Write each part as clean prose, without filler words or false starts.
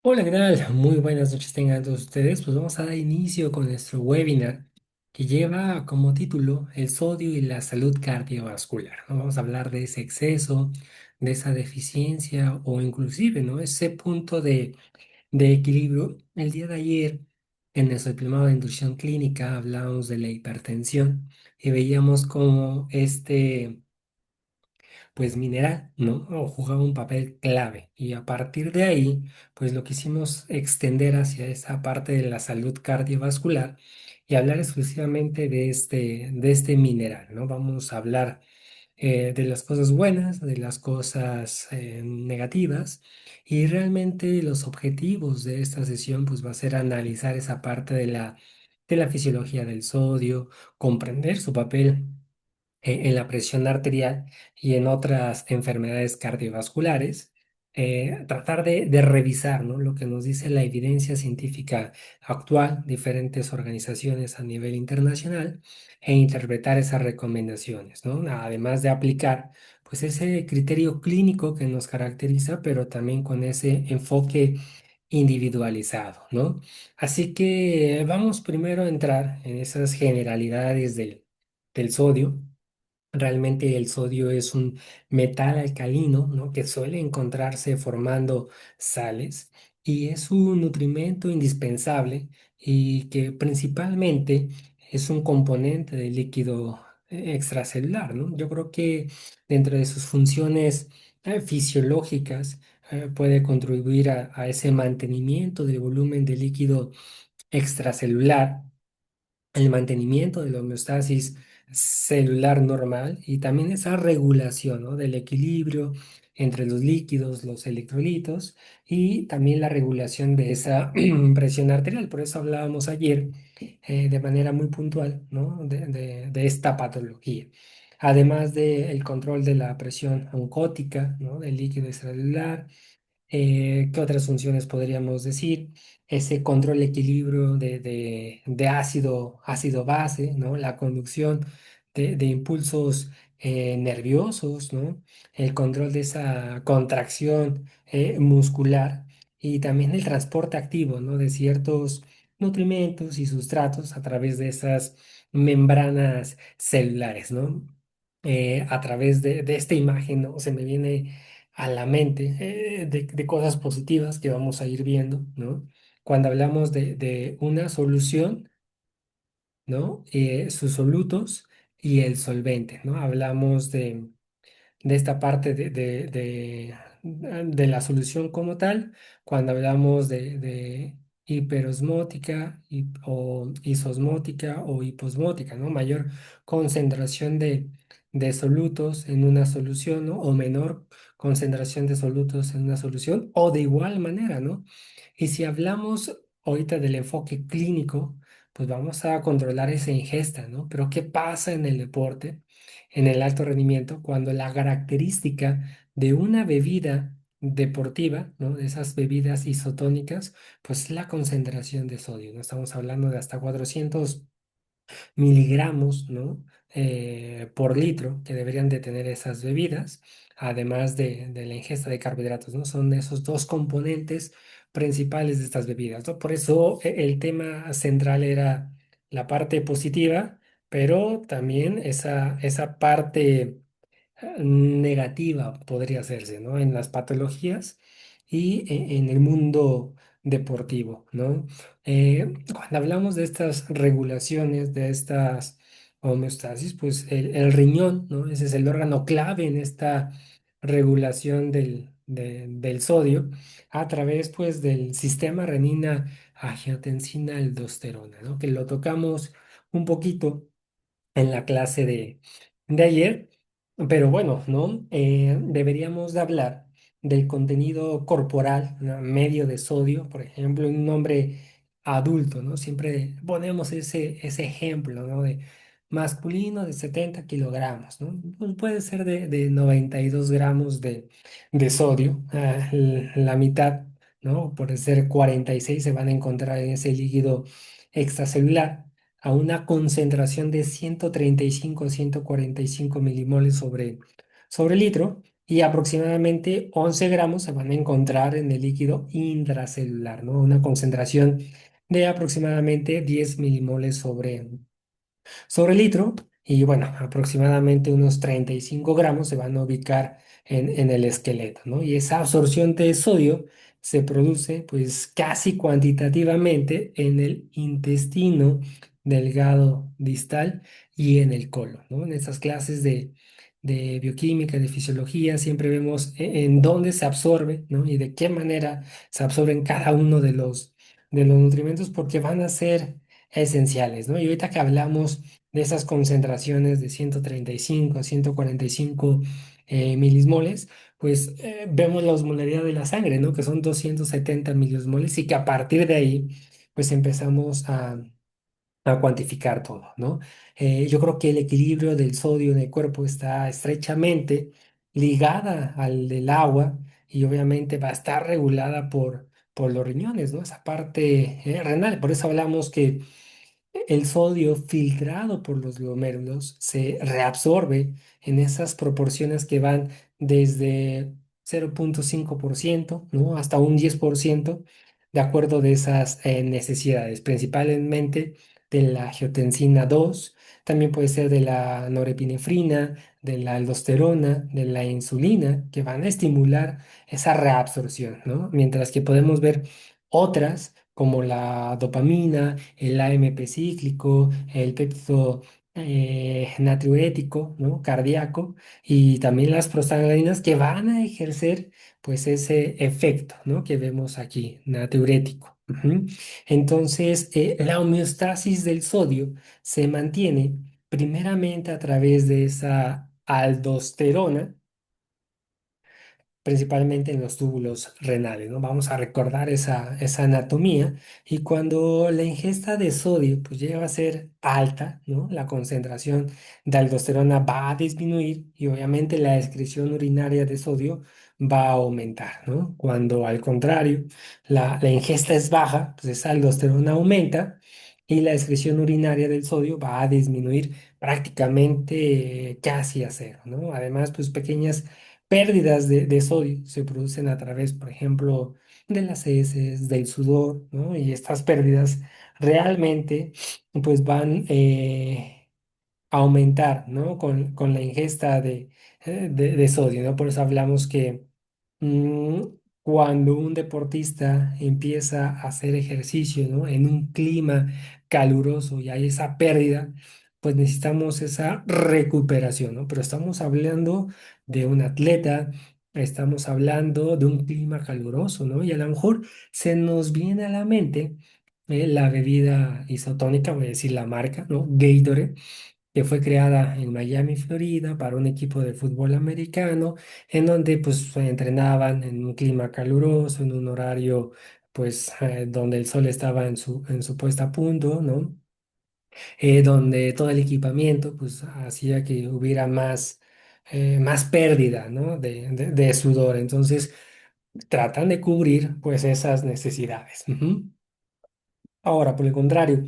Hola, ¿qué tal? Muy buenas noches tengan todos ustedes. Pues vamos a dar inicio con nuestro webinar que lleva como título el sodio y la salud cardiovascular, ¿no? Vamos a hablar de ese exceso, de esa deficiencia o inclusive, ¿no? Ese punto de equilibrio. El día de ayer en nuestro diplomado de nutrición clínica hablábamos de la hipertensión y veíamos cómo pues mineral, ¿no? O jugaba un papel clave. Y a partir de ahí, pues lo quisimos extender hacia esa parte de la salud cardiovascular y hablar exclusivamente de este mineral, ¿no? Vamos a hablar de las cosas buenas, de las cosas negativas y realmente los objetivos de esta sesión, pues va a ser analizar esa parte de la fisiología del sodio, comprender su papel en la presión arterial y en otras enfermedades cardiovasculares, tratar de revisar, ¿no? Lo que nos dice la evidencia científica actual, diferentes organizaciones a nivel internacional, e interpretar esas recomendaciones, ¿no? Además de aplicar, pues, ese criterio clínico que nos caracteriza, pero también con ese enfoque individualizado, ¿no? Así que vamos primero a entrar en esas generalidades del sodio. Realmente el sodio es un metal alcalino, ¿no? Que suele encontrarse formando sales y es un nutrimento indispensable y que principalmente es un componente del líquido extracelular, ¿no? Yo creo que dentro de sus funciones fisiológicas puede contribuir a ese mantenimiento del volumen de líquido extracelular, el mantenimiento de la homeostasis celular normal y también esa regulación, ¿no? Del equilibrio entre los líquidos, los electrolitos y también la regulación de esa presión arterial. Por eso hablábamos ayer de manera muy puntual, ¿no? de esta patología. Además del control de la presión oncótica, ¿no? Del líquido extracelular. ¿Qué otras funciones podríamos decir? Ese control equilibrio de ácido-base, ¿no? La conducción de impulsos nerviosos, ¿no? El control de esa contracción muscular y también el transporte activo, ¿no? De ciertos nutrimentos y sustratos a través de esas membranas celulares, ¿no? A través de esta imagen, ¿no? Se me viene a la mente de cosas positivas que vamos a ir viendo, ¿no? Cuando hablamos de una solución, ¿no? Sus solutos y el solvente, ¿no? Hablamos de esta parte de la solución como tal, cuando hablamos de hiperosmótica o isosmótica o hiposmótica, ¿no? Mayor concentración de solutos en una solución, ¿no? O menor concentración de solutos en una solución, o de igual manera, ¿no? Y si hablamos ahorita del enfoque clínico, pues vamos a controlar esa ingesta, ¿no? Pero ¿qué pasa en el deporte, en el alto rendimiento, cuando la característica de una bebida deportiva, ¿no? De esas bebidas isotónicas, pues la concentración de sodio, ¿no? Estamos hablando de hasta 400 miligramos, ¿no? Por litro que deberían de tener esas bebidas, además de la ingesta de carbohidratos, ¿no? Son esos dos componentes principales de estas bebidas, ¿no? Por eso el tema central era la parte positiva, pero también esa parte negativa podría hacerse, ¿no? En las patologías y en el mundo deportivo, ¿no? Cuando hablamos de estas regulaciones, de estas homeostasis, pues el riñón, ¿no? Ese es el órgano clave en esta regulación del sodio a través, pues, del sistema renina-angiotensina-aldosterona, ¿no? Que lo tocamos un poquito en la clase de ayer, pero bueno, ¿no? Deberíamos de hablar del contenido corporal, ¿no? Medio de sodio, por ejemplo, en un hombre adulto, ¿no? Siempre ponemos ese ejemplo, ¿no? De masculino de 70 kilogramos, ¿no? Pues puede ser de 92 gramos de sodio, la mitad, ¿no? Por ser 46 se van a encontrar en ese líquido extracelular a una concentración de 135 a 145 milimoles sobre litro. y aproximadamente 11 gramos se van a encontrar en el líquido intracelular, ¿no? Una concentración de aproximadamente 10 milimoles sobre litro y bueno, aproximadamente unos 35 gramos se van a ubicar en el esqueleto, ¿no? Y esa absorción de sodio se produce pues casi cuantitativamente en el intestino delgado distal y en el colon, ¿no? En estas clases de bioquímica, de fisiología, siempre vemos en dónde se absorbe, ¿no? Y de qué manera se absorben cada uno de los nutrimentos porque van a ser esenciales, ¿no? Y ahorita que hablamos de esas concentraciones de 135 a 145 milismoles, pues vemos la osmolaridad de la sangre, ¿no? Que son 270 milismoles y que a partir de ahí, pues empezamos a cuantificar todo, ¿no? Yo creo que el equilibrio del sodio en el cuerpo está estrechamente ligada al del agua y obviamente va a estar regulada por los riñones, ¿no? Esa parte renal. Por eso hablamos que el sodio filtrado por los glomérulos se reabsorbe en esas proporciones que van desde 0,5%, ¿no? Hasta un 10% de acuerdo de esas necesidades, principalmente de la angiotensina 2, también puede ser de la norepinefrina, de la aldosterona, de la insulina, que van a estimular esa reabsorción, ¿no? Mientras que podemos ver otras como la dopamina, el AMP cíclico, el péptido natriurético, ¿no? Cardíaco, y también las prostaglandinas que van a ejercer pues ese efecto, ¿no? Que vemos aquí, natriurético. Ujú. Entonces, la homeostasis del sodio se mantiene primeramente a través de esa aldosterona, principalmente en los túbulos renales, ¿no? Vamos a recordar esa anatomía y cuando la ingesta de sodio pues llega a ser alta, ¿no? La concentración de aldosterona va a disminuir y obviamente la excreción urinaria de sodio va a aumentar, ¿no? Cuando al contrario la ingesta es baja, pues esa aldosterona aumenta y la excreción urinaria del sodio va a disminuir prácticamente casi a cero, ¿no? Además, pues pequeñas pérdidas de sodio se producen a través, por ejemplo, de las heces, del sudor, ¿no? Y estas pérdidas realmente, pues van a aumentar, ¿no? Con la ingesta de sodio, ¿no? Por eso hablamos que mm, cuando un deportista empieza a hacer ejercicio, ¿no? En un clima caluroso y hay esa pérdida, pues necesitamos esa recuperación, ¿no? Pero estamos hablando de un atleta, estamos hablando de un clima caluroso, ¿no? Y a lo mejor se nos viene a la mente la bebida isotónica, voy a decir la marca, ¿no? Gatorade, que fue creada en Miami, Florida, para un equipo de fútbol americano, en donde pues se entrenaban en un clima caluroso, en un horario pues donde el sol estaba en su puesta a punto, ¿no? Donde todo el equipamiento pues hacía que hubiera más pérdida, ¿no? de sudor. Entonces tratan de cubrir pues esas necesidades. Ujú. Ahora, por el contrario,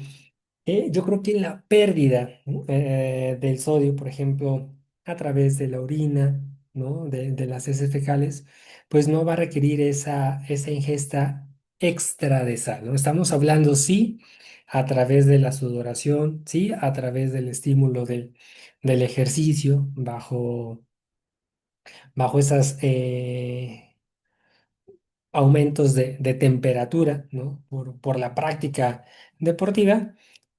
yo creo que la pérdida del sodio, por ejemplo, a través de la orina, ¿no? De las heces fecales, pues no va a requerir esa ingesta extra de sal, ¿no? Estamos hablando, sí, a través de la sudoración, sí, a través del estímulo del ejercicio, bajo esas aumentos de temperatura, ¿no? Por la práctica deportiva.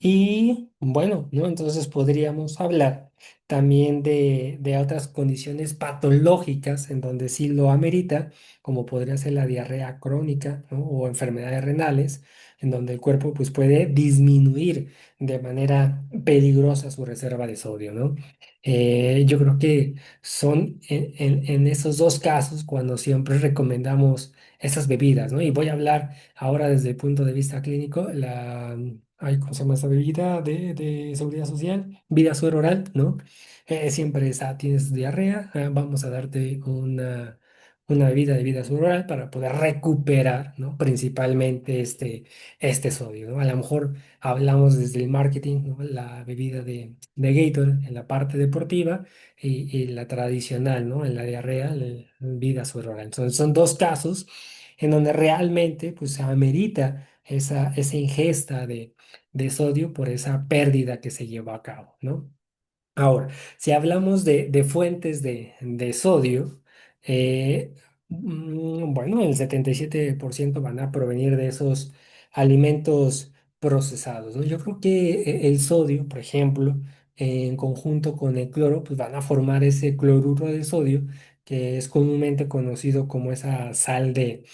Y bueno, ¿no? Entonces podríamos hablar también de otras condiciones patológicas en donde sí lo amerita, como podría ser la diarrea crónica, ¿no? O enfermedades renales, en donde el cuerpo pues, puede disminuir de manera peligrosa su reserva de sodio, ¿no? Yo creo que son en esos dos casos cuando siempre recomendamos esas bebidas, ¿no? Y voy a hablar ahora desde el punto de vista clínico, ay, ¿cómo se llama esa bebida de seguridad social? Vida suero oral, ¿no? Siempre tienes diarrea, vamos a darte una bebida de vida rural para poder recuperar, ¿no? Principalmente este sodio, ¿no? A lo mejor hablamos desde el marketing, ¿no? La bebida de Gatorade en la parte deportiva y la tradicional, ¿no? En la diarrea, la vida rural. Entonces son dos casos en donde realmente pues se amerita esa ingesta de sodio por esa pérdida que se llevó a cabo, ¿no? Ahora, si hablamos de fuentes de sodio, bueno, el 77% van a provenir de esos alimentos procesados, ¿no? Yo creo que el sodio, por ejemplo, en conjunto con el cloro, pues van a formar ese cloruro de sodio que es comúnmente conocido como esa sal de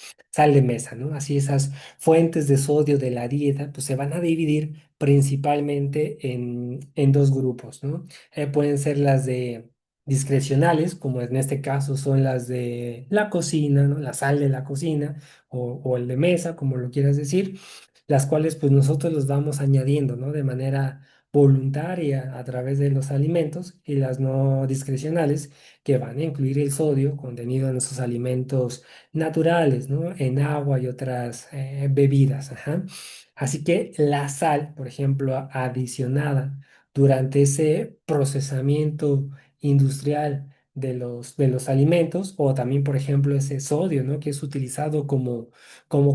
mesa, ¿no? Así esas fuentes de sodio de la dieta, pues se van a dividir principalmente en dos grupos, ¿no? Pueden ser las de discrecionales, como en este caso son las de la cocina, ¿no? La sal de la cocina o el de mesa, como lo quieras decir, las cuales pues nosotros los vamos añadiendo, ¿no? De manera voluntaria a través de los alimentos y las no discrecionales que van a incluir el sodio contenido en esos alimentos naturales, ¿no? En agua y otras bebidas, ajá. Así que la sal, por ejemplo, adicionada durante ese procesamiento industrial de los alimentos o también, por ejemplo, ese sodio, ¿no? Que es utilizado como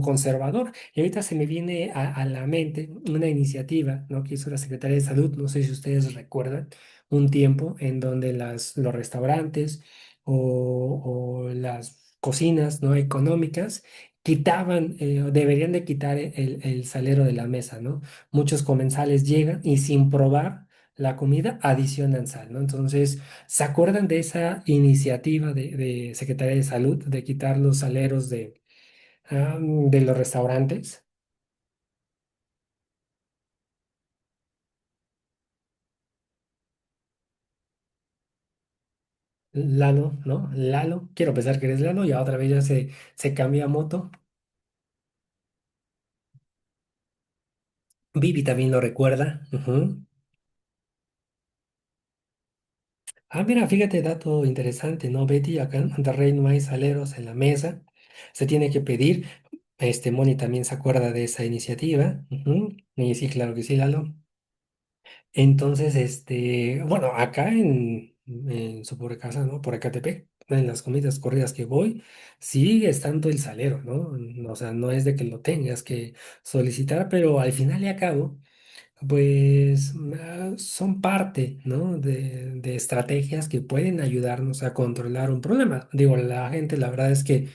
conservador. Y ahorita se me viene a la mente una iniciativa, ¿no? Que hizo la Secretaría de Salud, no sé si ustedes recuerdan, un tiempo en donde los restaurantes o las cocinas, ¿no? Económicas quitaban, o deberían de quitar el salero de la mesa, ¿no? Muchos comensales llegan y sin probar la comida adicionan sal, ¿no? Entonces, ¿se acuerdan de esa iniciativa de Secretaría de Salud de quitar los saleros de los restaurantes? Lalo, ¿no? Lalo, quiero pensar que eres Lalo, y otra vez ya se cambia a moto. Vivi también lo recuerda. Ujú. Ah, mira, fíjate, dato interesante, ¿no, Betty? Acá en Monterrey no hay saleros en la mesa, se tiene que pedir. Moni también se acuerda de esa iniciativa. Ujú. Y sí, claro que sí, Lalo. Entonces, bueno, acá en su por casa, ¿no? Por Ecatepec, en las comidas corridas que voy, sigue estando el salero, ¿no? O sea, no es de que lo tengas que solicitar, pero al final y a cabo, pues son parte, ¿no? De estrategias que pueden ayudarnos a controlar un problema. Digo, la gente, la verdad es que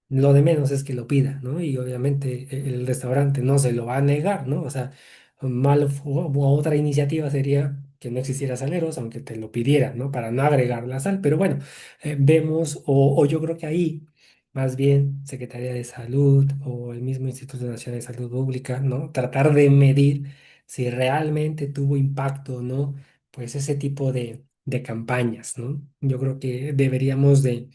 lo de menos es que lo pida, ¿no? Y obviamente el restaurante no se lo va a negar, ¿no? O sea, o otra iniciativa sería que no existiera saleros, aunque te lo pidieran, ¿no? Para no agregar la sal. Pero bueno, vemos, o yo creo que ahí, más bien, Secretaría de Salud o el mismo Instituto Nacional de Salud Pública, ¿no? Tratar de medir si realmente tuvo impacto o no, pues ese tipo de campañas, ¿no? Yo creo que deberíamos de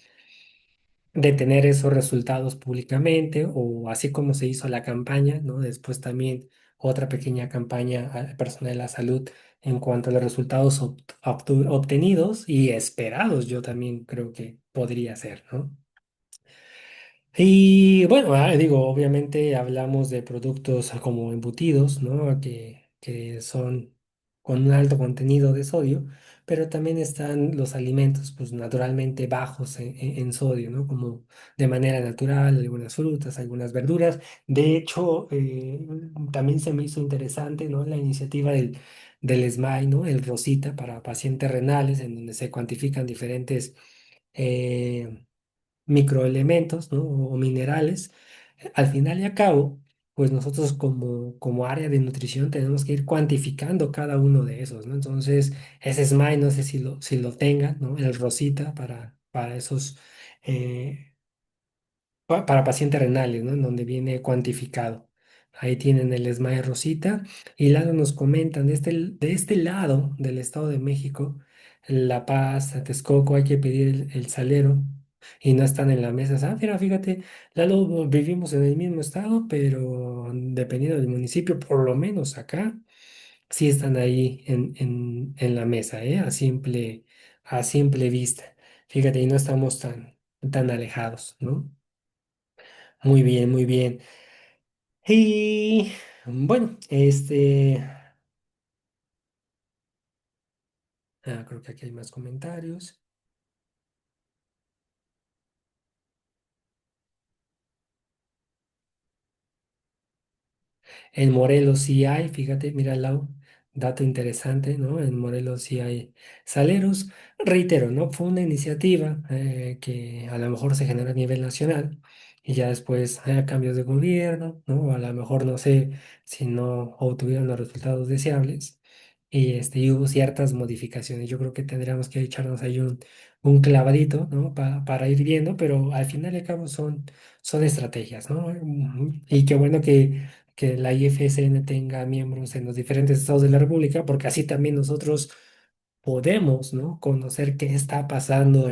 tener esos resultados públicamente o así como se hizo la campaña, ¿no? Después también otra pequeña campaña al personal de la salud en cuanto a los resultados obtenidos y esperados, yo también creo que podría ser, ¿no? Y bueno, digo, obviamente hablamos de productos como embutidos, ¿no? Que son con un alto contenido de sodio, pero también están los alimentos, pues naturalmente bajos en sodio, ¿no? Como de manera natural, algunas frutas, algunas verduras. De hecho, también se me hizo interesante, ¿no? La iniciativa del SMAI, ¿no? El Rosita para pacientes renales, en donde se cuantifican diferentes eh, microelementos, ¿no? O minerales. Al final y a cabo, pues nosotros como área de nutrición tenemos que ir cuantificando cada uno de esos, ¿no? Entonces, ese SMAI, no sé si lo tengan, ¿no? El Rosita para esos, eh, para pacientes renales, ¿no? En donde viene cuantificado. Ahí tienen el SMAE Rosita. Y Lalo nos comentan, de este lado del Estado de México, La Paz, Texcoco, hay que pedir el salero y no están en la mesa. Ah, mira, fíjate, Lalo, vivimos en el mismo estado, pero dependiendo del municipio, por lo menos acá, sí están ahí en la mesa, ¿eh? A simple vista. Fíjate, y no estamos tan alejados, ¿no? Muy bien, muy bien. Y bueno, creo que aquí hay más comentarios. En Morelos sí hay, fíjate, mira, Lau, dato interesante, ¿no? En Morelos sí hay saleros. Reitero, ¿no? Fue una iniciativa que a lo mejor se generó a nivel nacional y ya después cambios de gobierno, ¿no? O a lo mejor no sé si no obtuvieron los resultados deseables y hubo ciertas modificaciones. Yo creo que tendríamos que echarnos ahí un clavadito, ¿no? Para ir viendo, pero al final y al cabo son estrategias, ¿no? Y qué bueno que la IFSN tenga miembros en los diferentes estados de la República, porque así también nosotros podemos, ¿no? Conocer qué está pasando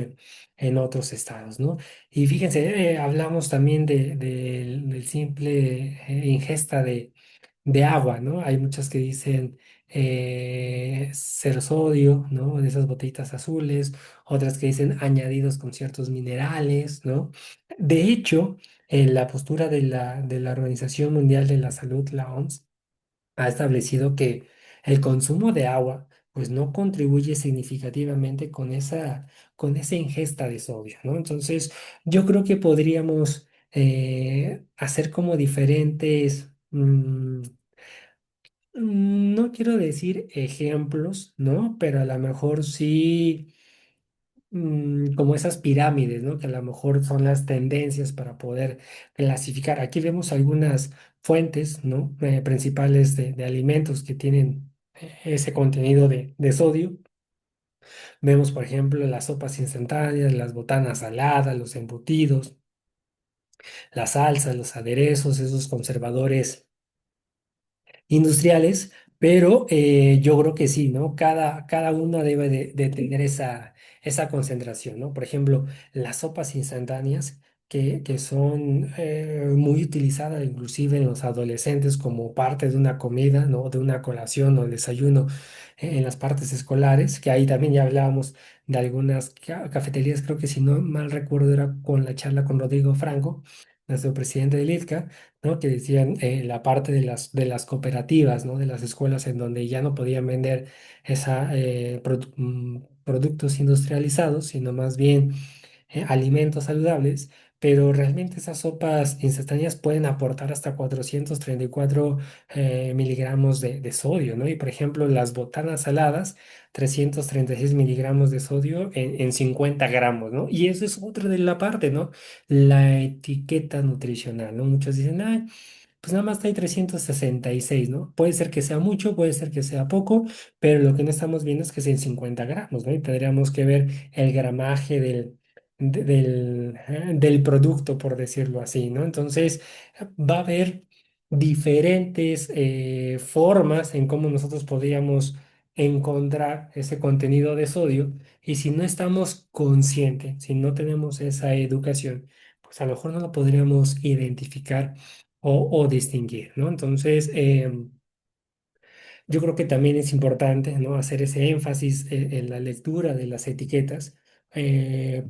en otros estados, ¿no? Y fíjense, hablamos también del simple ingesta de agua, ¿no? Hay muchas que dicen cero sodio, ¿no? De esas botellitas azules, otras que dicen añadidos con ciertos minerales, ¿no? De hecho, en la postura de la Organización Mundial de la Salud, la OMS, ha establecido que el consumo de agua, pues no contribuye significativamente con esa ingesta de sodio, ¿no? Entonces, yo creo que podríamos hacer como diferentes, no quiero decir ejemplos, ¿no? Pero a lo mejor sí, como esas pirámides, ¿no? Que a lo mejor son las tendencias para poder clasificar. Aquí vemos algunas fuentes, ¿no? Principales de alimentos que tienen ese contenido de sodio. Vemos, por ejemplo, las sopas instantáneas, las botanas saladas, los embutidos, las salsas, los aderezos, esos conservadores industriales, pero yo creo que sí, ¿no? Cada una debe de tener esa concentración, ¿no? Por ejemplo, las sopas instantáneas que son muy utilizadas inclusive en los adolescentes como parte de una comida, ¿no? De una colación o desayuno en las partes escolares, que ahí también ya hablábamos de algunas cafeterías, creo que si no mal recuerdo era con la charla con Rodrigo Franco, nuestro presidente del ITCA, ¿no? Que decían la parte de las cooperativas, ¿no? De las escuelas en donde ya no podían vender productos industrializados, sino más bien alimentos saludables, pero realmente esas sopas instantáneas pueden aportar hasta 434 miligramos de sodio, ¿no? Y por ejemplo, las botanas saladas, 336 miligramos de sodio en 50 gramos, ¿no? Y eso es otra de la parte, ¿no? La etiqueta nutricional, ¿no? Muchos dicen, ay, pues nada más trae 366, ¿no? Puede ser que sea mucho, puede ser que sea poco, pero lo que no estamos viendo es que es en 50 gramos, ¿no? Y tendríamos que ver el gramaje del producto, por decirlo así, ¿no? Entonces, va a haber diferentes formas en cómo nosotros podríamos encontrar ese contenido de sodio y si no estamos conscientes, si no tenemos esa educación, pues a lo mejor no lo podríamos identificar o distinguir, ¿no? Entonces, yo creo que también es importante, ¿no? Hacer ese énfasis en la lectura de las etiquetas.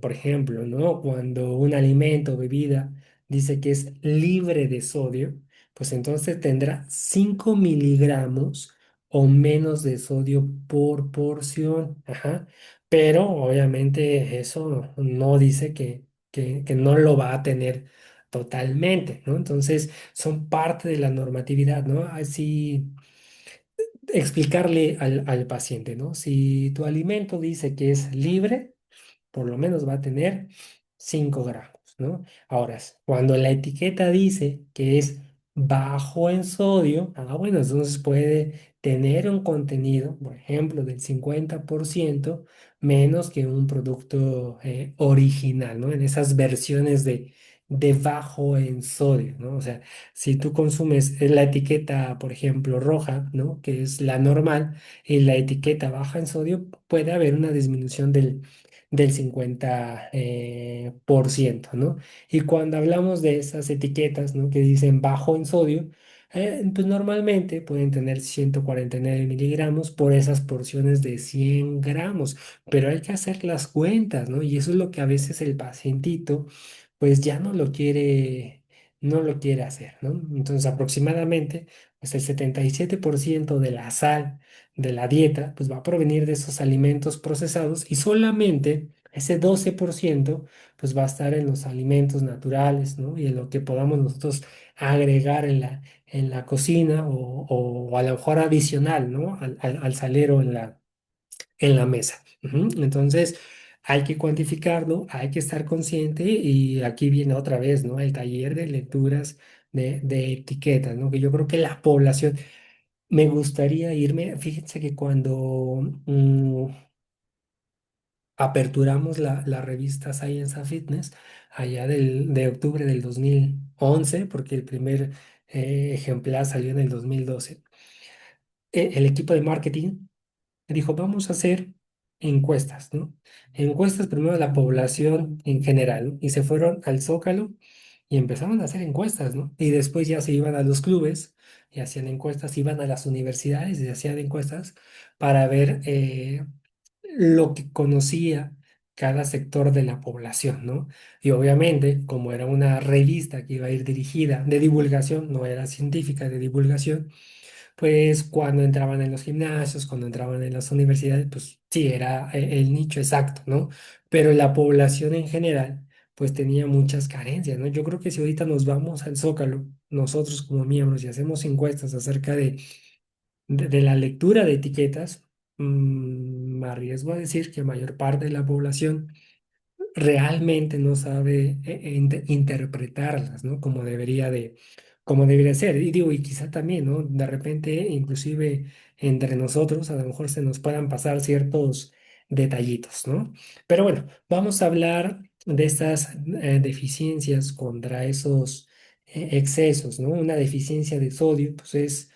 Por ejemplo, ¿no? Cuando un alimento o bebida dice que es libre de sodio, pues entonces tendrá 5 miligramos o menos de sodio por porción. Ajá. Pero obviamente eso no dice que no lo va a tener totalmente, ¿no? Entonces son parte de la normatividad, ¿no? Así explicarle al paciente, ¿no? Si tu alimento dice que es libre, por lo menos va a tener 5 gramos, ¿no? Ahora, cuando la etiqueta dice que es bajo en sodio, bueno, entonces puede tener un contenido, por ejemplo, del 50% menos que un producto original, ¿no? En esas versiones de bajo en sodio, ¿no? O sea, si tú consumes la etiqueta, por ejemplo, roja, ¿no? Que es la normal, y la etiqueta baja en sodio, puede haber una disminución del 50 por ciento, ¿no? Y cuando hablamos de esas etiquetas, ¿no? Que dicen bajo en sodio, Pues normalmente pueden tener 149 miligramos por esas porciones de 100 gramos, pero hay que hacer las cuentas, ¿no? Y eso es lo que a veces el pacientito pues ya no lo quiere hacer, ¿no? Entonces aproximadamente pues el 77% de la sal de la dieta pues va a provenir de esos alimentos procesados y solamente ese 12% pues va a estar en los alimentos naturales, ¿no? Y en lo que podamos nosotros agregar en la cocina o a lo mejor adicional, ¿no? Al salero en la mesa. Ujú. Entonces, hay que cuantificarlo, hay que estar consciente y aquí viene otra vez, ¿no? El taller de lecturas de etiquetas, ¿no? Que yo creo que la población, me gustaría irme, fíjense que cuando aperturamos la revista Science and Fitness, allá de octubre del 2011 porque el primer ejemplar salió en el 2012, el equipo de marketing dijo, vamos a hacer encuestas, ¿no? Encuestas primero a la población en general, ¿no? Y se fueron al Zócalo y empezaron a hacer encuestas, ¿no? Y después ya se iban a los clubes y hacían encuestas, iban a las universidades y hacían encuestas para ver lo que conocía cada sector de la población, ¿no? Y obviamente, como era una revista que iba a ir dirigida de divulgación, no era científica, de divulgación, pues cuando entraban en los gimnasios, cuando entraban en las universidades, pues sí, era el nicho exacto, ¿no? Pero la población en general, pues tenía muchas carencias, ¿no? Yo creo que si ahorita nos vamos al Zócalo, nosotros como miembros, y hacemos encuestas acerca de la lectura de etiquetas, me arriesgo a decir que mayor parte de la población realmente no sabe interpretarlas, ¿no? Como debería ser. Y digo, y quizá también, ¿no? De repente, inclusive entre nosotros, a lo mejor se nos puedan pasar ciertos detallitos, ¿no? Pero bueno, vamos a hablar de estas deficiencias contra esos excesos, ¿no? Una deficiencia de sodio, pues es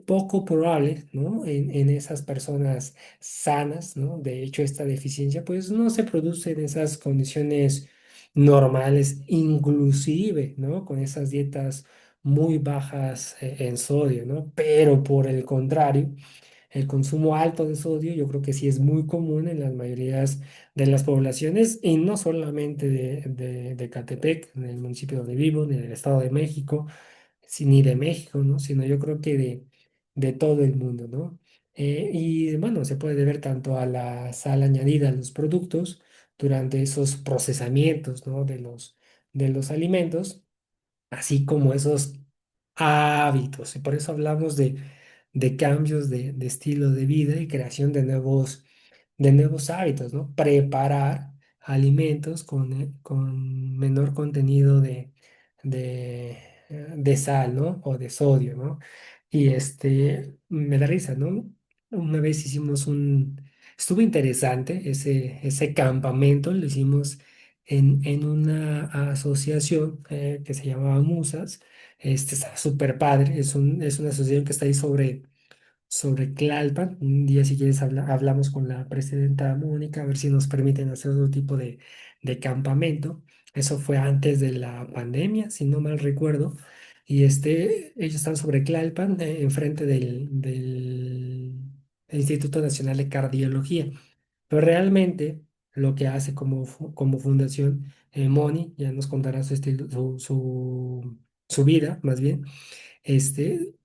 poco probable, ¿no? En esas personas sanas, ¿no? De hecho, esta deficiencia pues no se produce en esas condiciones normales, inclusive, ¿no? Con esas dietas muy bajas en sodio, ¿no? Pero por el contrario, el consumo alto de sodio yo creo que sí es muy común en las mayorías de las poblaciones y no solamente de Catepec, en el municipio donde vivo, ni del Estado de México, ni de México, ¿no? Sino yo creo que de todo el mundo, ¿no? Y bueno, se puede deber tanto a la sal añadida a los productos durante esos procesamientos, ¿no? De los alimentos, así como esos hábitos. Y por eso hablamos de cambios de estilo de vida y creación de nuevos hábitos, ¿no? Preparar alimentos con menor contenido de sal, ¿no? O de sodio, ¿no? Y me da risa, ¿no? Una vez estuvo interesante ese campamento, lo hicimos en una asociación que se llamaba Musas. Está súper padre, es una asociación que está ahí sobre Tlalpan. Un día, si quieres, hablamos con la presidenta Mónica a ver si nos permiten hacer otro tipo de campamento. Eso fue antes de la pandemia, si no mal recuerdo. Y ellos están sobre Tlalpan, enfrente del Instituto Nacional de Cardiología. Pero realmente lo que hace como fundación, Moni, ya nos contará su estilo, su vida, más bien,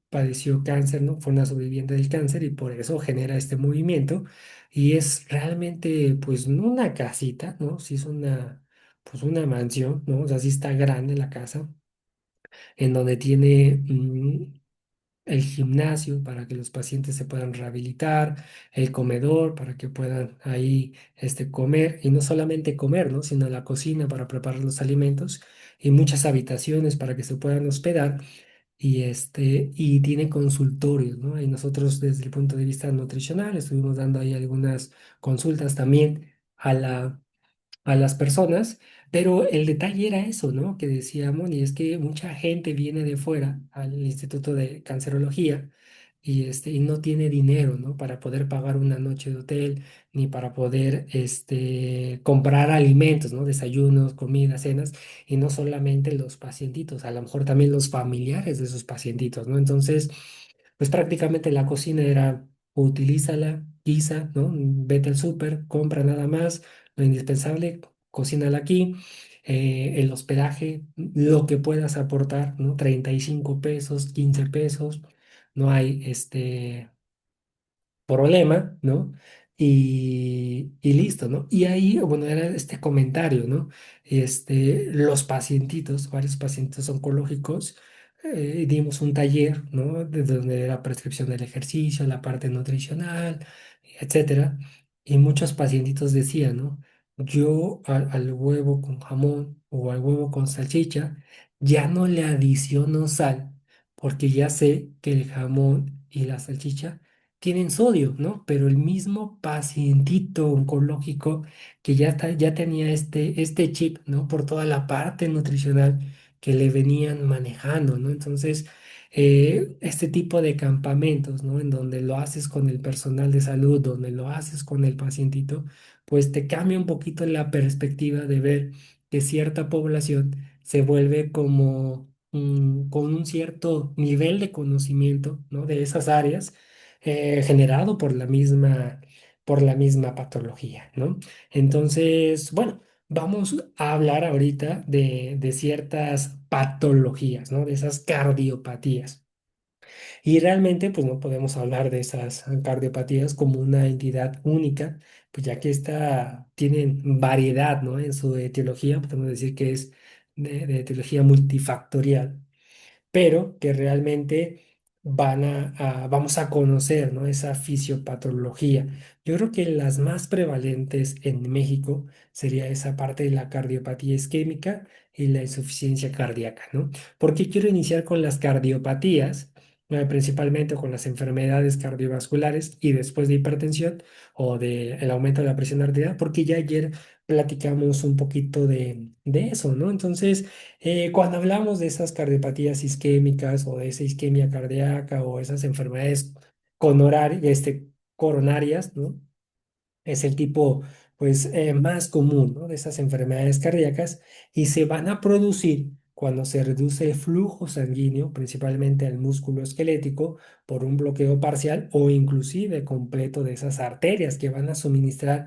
padeció cáncer, ¿no? Fue una sobreviviente del cáncer y por eso genera este movimiento. Y es realmente, pues, no una casita, ¿no? Sí es pues, una mansión, ¿no? O sea, sí está grande la casa, en donde tiene el gimnasio para que los pacientes se puedan rehabilitar, el comedor para que puedan ahí comer, y no solamente comer, ¿no? Sino la cocina para preparar los alimentos y muchas habitaciones para que se puedan hospedar y tiene consultorios, ¿no? Y nosotros desde el punto de vista nutricional estuvimos dando ahí algunas consultas también a las personas, pero el detalle era eso, ¿no? Que decíamos, y es que mucha gente viene de fuera al Instituto de Cancerología y no tiene dinero, ¿no? Para poder pagar una noche de hotel, ni para poder comprar alimentos, ¿no? Desayunos, comidas, cenas, y no solamente los pacientitos, a lo mejor también los familiares de esos pacientitos, ¿no? Entonces, pues prácticamente la cocina era utilízala, guisa, ¿no? Vete al súper, compra nada más, lo indispensable, cocínala aquí. El hospedaje, lo que puedas aportar, ¿no? 35 pesos, 15 pesos, no hay problema, ¿no? Y listo, ¿no? Y ahí, bueno, era este comentario, ¿no? Los pacientitos, varios pacientes oncológicos, dimos un taller, ¿no? De donde la prescripción del ejercicio, la parte nutricional, etcétera. Y muchos pacientitos decían, ¿no? Yo al huevo con jamón o al huevo con salchicha ya no le adiciono sal porque ya sé que el jamón y la salchicha tienen sodio, ¿no? Pero el mismo pacientito oncológico que ya tenía este chip, ¿no? Por toda la parte nutricional que le venían manejando, ¿no? Entonces, este tipo de campamentos, ¿no? En donde lo haces con el personal de salud, donde lo haces con el pacientito, pues te cambia un poquito la perspectiva de ver que cierta población se vuelve como con un cierto nivel de conocimiento, ¿no? De esas áreas generado por la misma patología, ¿no? Entonces, bueno, vamos a hablar ahorita de ciertas patologías, ¿no? De esas cardiopatías. Y realmente, pues no podemos hablar de esas cardiopatías como una entidad única, pues ya que tienen variedad, ¿no? En su etiología, podemos decir que es de etiología multifactorial, pero que realmente vamos a conocer, ¿no? Esa fisiopatología. Yo creo que las más prevalentes en México sería esa parte de la cardiopatía isquémica y la insuficiencia cardíaca, ¿no? ¿Por qué quiero iniciar con las cardiopatías? Principalmente con las enfermedades cardiovasculares y después de hipertensión o del aumento de la presión arterial, porque ya ayer platicamos un poquito de eso, ¿no? Entonces, cuando hablamos de esas cardiopatías isquémicas o de esa isquemia cardíaca o esas enfermedades coronarias, ¿no? Es el tipo pues más común, ¿no? De esas enfermedades cardíacas y se van a producir cuando se reduce el flujo sanguíneo, principalmente al músculo esquelético, por un bloqueo parcial o inclusive completo de esas arterias que van a suministrar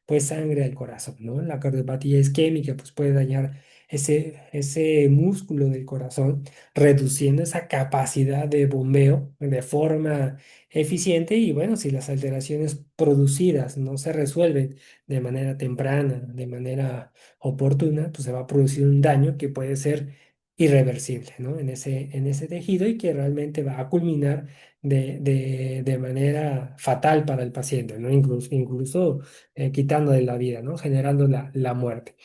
pues sangre al corazón, ¿no? La cardiopatía isquémica pues puede dañar ese músculo del corazón, reduciendo esa capacidad de bombeo de forma eficiente y bueno, si las alteraciones producidas no se resuelven de manera temprana, de manera oportuna, pues se va a producir un daño que puede ser irreversible, ¿no? En ese tejido y que realmente va a culminar de manera fatal para el paciente, ¿no? Incluso quitándole la vida, ¿no? Generando la muerte.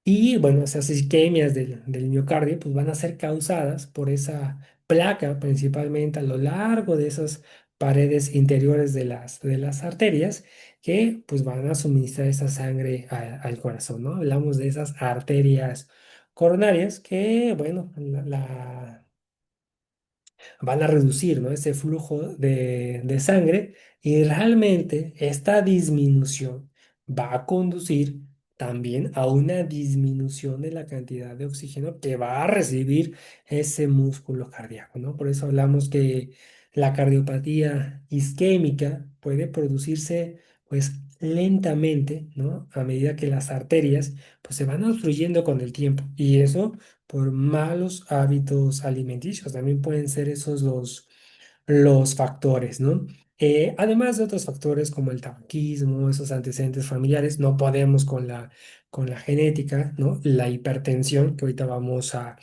Y bueno, esas isquemias del miocardio pues van a ser causadas por esa placa, principalmente a lo largo de esas paredes interiores de las arterias, que pues van a suministrar esa sangre al corazón, ¿no? Hablamos de esas arterias coronarias que, bueno, van a reducir, ¿no? Ese flujo de sangre y realmente esta disminución va a conducir también a una disminución de la cantidad de oxígeno que va a recibir ese músculo cardíaco, ¿no? Por eso hablamos que la cardiopatía isquémica puede producirse pues lentamente, ¿no? A medida que las arterias pues se van obstruyendo con el tiempo y eso por malos hábitos alimenticios. También pueden ser esos los factores, ¿no? Además de otros factores como el tabaquismo, esos antecedentes familiares, no podemos con la genética, ¿no? La hipertensión, que ahorita vamos a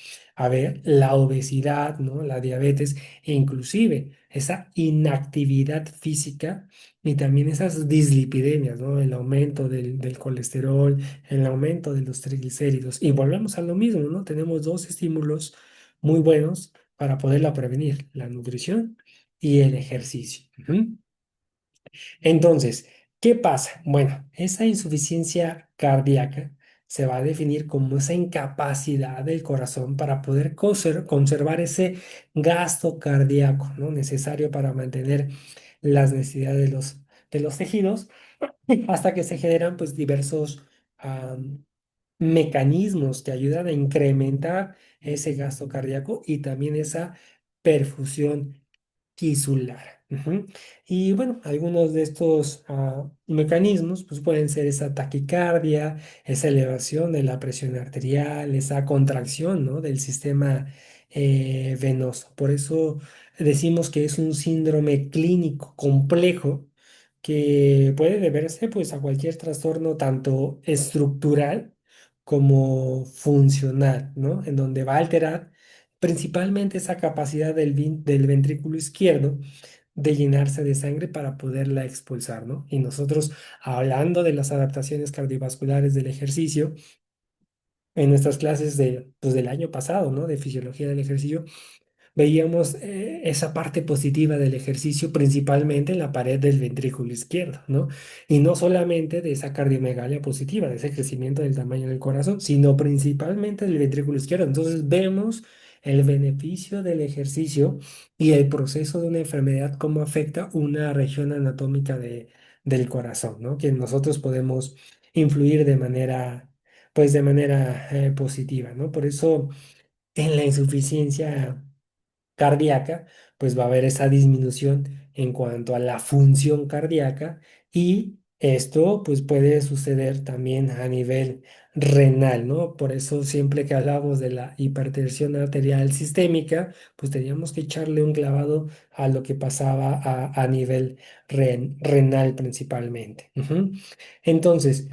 ver, la obesidad, ¿no? La diabetes e inclusive esa inactividad física y también esas dislipidemias, ¿no? El aumento del colesterol, el aumento de los triglicéridos. Y volvemos a lo mismo, ¿no? Tenemos dos estímulos muy buenos para poderla prevenir, la nutrición y el ejercicio. Ujú. Entonces, ¿qué pasa? Bueno, esa insuficiencia cardíaca se va a definir como esa incapacidad del corazón para poder conservar ese gasto cardíaco, ¿no? Necesario para mantener las necesidades de los tejidos hasta que se generan pues diversos mecanismos que ayudan a incrementar ese gasto cardíaco y también esa perfusión tisular. Ujú. Y bueno, algunos de estos mecanismos pues pueden ser esa taquicardia, esa elevación de la presión arterial, esa contracción, ¿no?, del sistema venoso. Por eso decimos que es un síndrome clínico complejo que puede deberse pues a cualquier trastorno tanto estructural como funcional, ¿no? En donde va a alterar principalmente esa capacidad del ventrículo izquierdo de llenarse de sangre para poderla expulsar, ¿no? Y nosotros, hablando de las adaptaciones cardiovasculares del ejercicio, en nuestras clases pues, del año pasado, ¿no?, de fisiología del ejercicio, veíamos esa parte positiva del ejercicio principalmente en la pared del ventrículo izquierdo, ¿no? Y no solamente de esa cardiomegalia positiva, de ese crecimiento del tamaño del corazón, sino principalmente del ventrículo izquierdo. Entonces vemos el beneficio del ejercicio y el proceso de una enfermedad, cómo afecta una región anatómica del corazón, ¿no? Que nosotros podemos influir pues de manera positiva, ¿no? Por eso en la insuficiencia cardíaca, pues va a haber esa disminución en cuanto a la función cardíaca y esto pues puede suceder también a nivel renal, ¿no? Por eso siempre que hablamos de la hipertensión arterial sistémica, pues teníamos que echarle un clavado a lo que pasaba a nivel renal principalmente. Ujú. Entonces,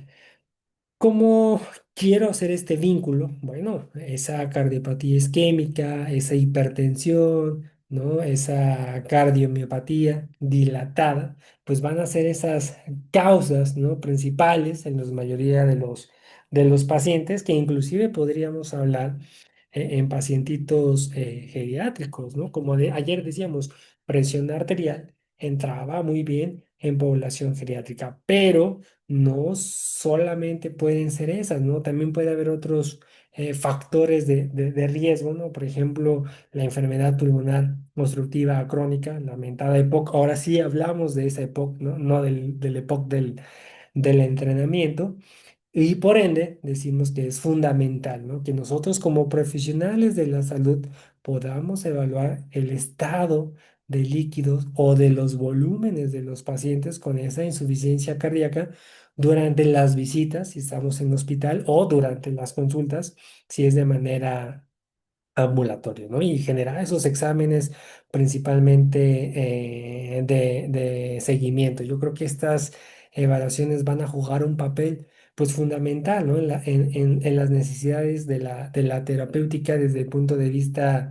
¿cómo quiero hacer este vínculo? Bueno, esa cardiopatía isquémica, esa hipertensión, ¿no?, esa cardiomiopatía dilatada, pues van a ser esas causas, ¿no?, principales en la mayoría de los pacientes, que inclusive podríamos hablar en pacientitos geriátricos, ¿no? Como ayer decíamos, presión arterial entraba muy bien en población geriátrica, pero no solamente pueden ser esas, ¿no? También puede haber otros factores de riesgo, ¿no? Por ejemplo, la enfermedad pulmonar obstructiva crónica, lamentada EPOC. Ahora sí hablamos de esa EPOC, ¿no? No del EPOC del entrenamiento. Y por ende, decimos que es fundamental, ¿no?, que nosotros como profesionales de la salud podamos evaluar el estado de líquidos o de los volúmenes de los pacientes con esa insuficiencia cardíaca durante las visitas, si estamos en hospital, o durante las consultas, si es de manera ambulatorio, ¿no? Y generar esos exámenes principalmente de seguimiento. Yo creo que estas evaluaciones van a jugar un papel pues fundamental, ¿no?, en las necesidades de la terapéutica desde el punto de vista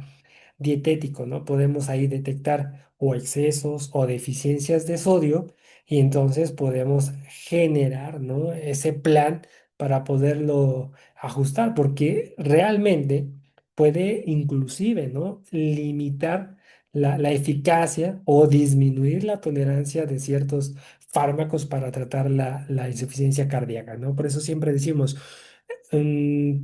dietético, ¿no? Podemos ahí detectar o excesos o deficiencias de sodio y entonces podemos generar, ¿no?, ese plan para poderlo ajustar, porque realmente puede inclusive, ¿no?, limitar la eficacia o disminuir la tolerancia de ciertos fármacos para tratar la insuficiencia cardíaca, ¿no? Por eso siempre decimos, mm,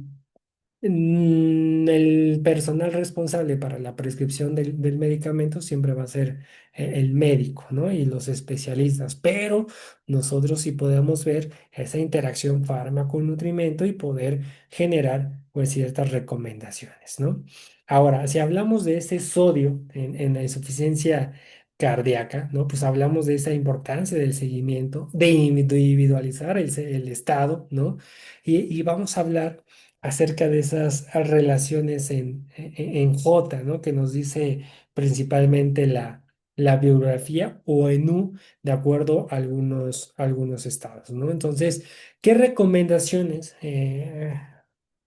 el personal responsable para la prescripción del medicamento siempre va a ser el médico, ¿no?, y los especialistas, pero nosotros sí podemos ver esa interacción fármaco-nutrimento y poder generar pues ciertas recomendaciones, ¿no? Ahora, si hablamos de ese sodio en la insuficiencia cardíaca, ¿no? Pues hablamos de esa importancia del seguimiento, de individualizar el estado, ¿no? Y vamos a hablar acerca de esas relaciones en J, ¿no?, que nos dice principalmente la biografía, o en U, de acuerdo a algunos estados, ¿no? Entonces, ¿qué recomendaciones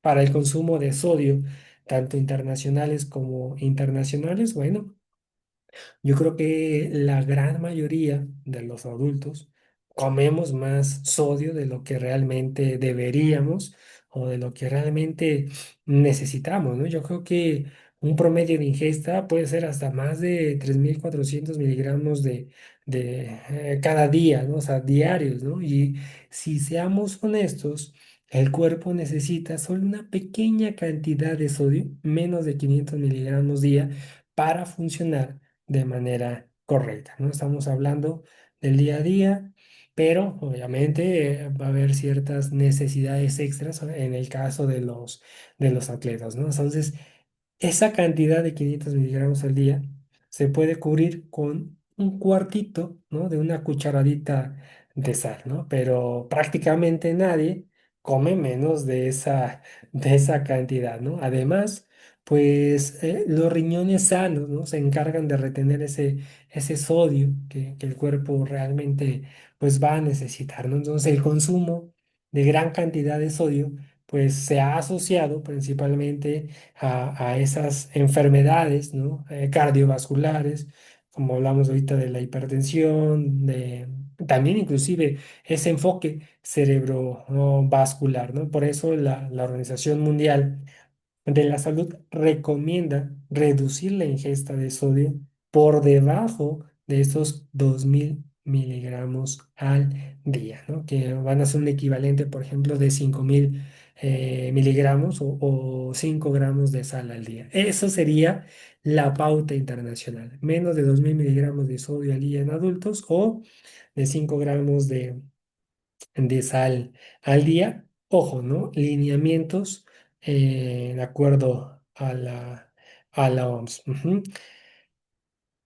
para el consumo de sodio, tanto internacionales como internacionales? Bueno, yo creo que la gran mayoría de los adultos comemos más sodio de lo que realmente deberíamos o de lo que realmente necesitamos, ¿no? Yo creo que un promedio de ingesta puede ser hasta más de 3.400 miligramos de cada día, ¿no? O sea, diarios, ¿no? Y si seamos honestos, el cuerpo necesita solo una pequeña cantidad de sodio, menos de 500 miligramos día, para funcionar de manera correcta, ¿no? Estamos hablando del día a día, pero obviamente va a haber ciertas necesidades extras en el caso de los atletas, ¿no? Entonces, esa cantidad de 500 miligramos al día se puede cubrir con un cuartito, ¿no? De una cucharadita de sal, ¿no? Pero prácticamente nadie come menos de esa cantidad, ¿no? Además, pues los riñones sanos, ¿no? Se encargan de retener ese sodio que el cuerpo realmente pues va a necesitar, ¿no? Entonces el consumo de gran cantidad de sodio pues se ha asociado principalmente a esas enfermedades, ¿no? Cardiovasculares, como hablamos ahorita de la hipertensión, también inclusive ese enfoque cerebrovascular, ¿no? Por eso la Organización Mundial de la Salud recomienda reducir la ingesta de sodio por debajo de esos 2000 miligramos al día, ¿no? Que van a ser un equivalente, por ejemplo, de 5000 miligramos o 5 gramos de sal al día. Eso sería la pauta internacional. Menos de 2000 miligramos de sodio al día en adultos o de 5 gramos de sal al día. Ojo, ¿no? Lineamientos de acuerdo a la OMS. Ujú.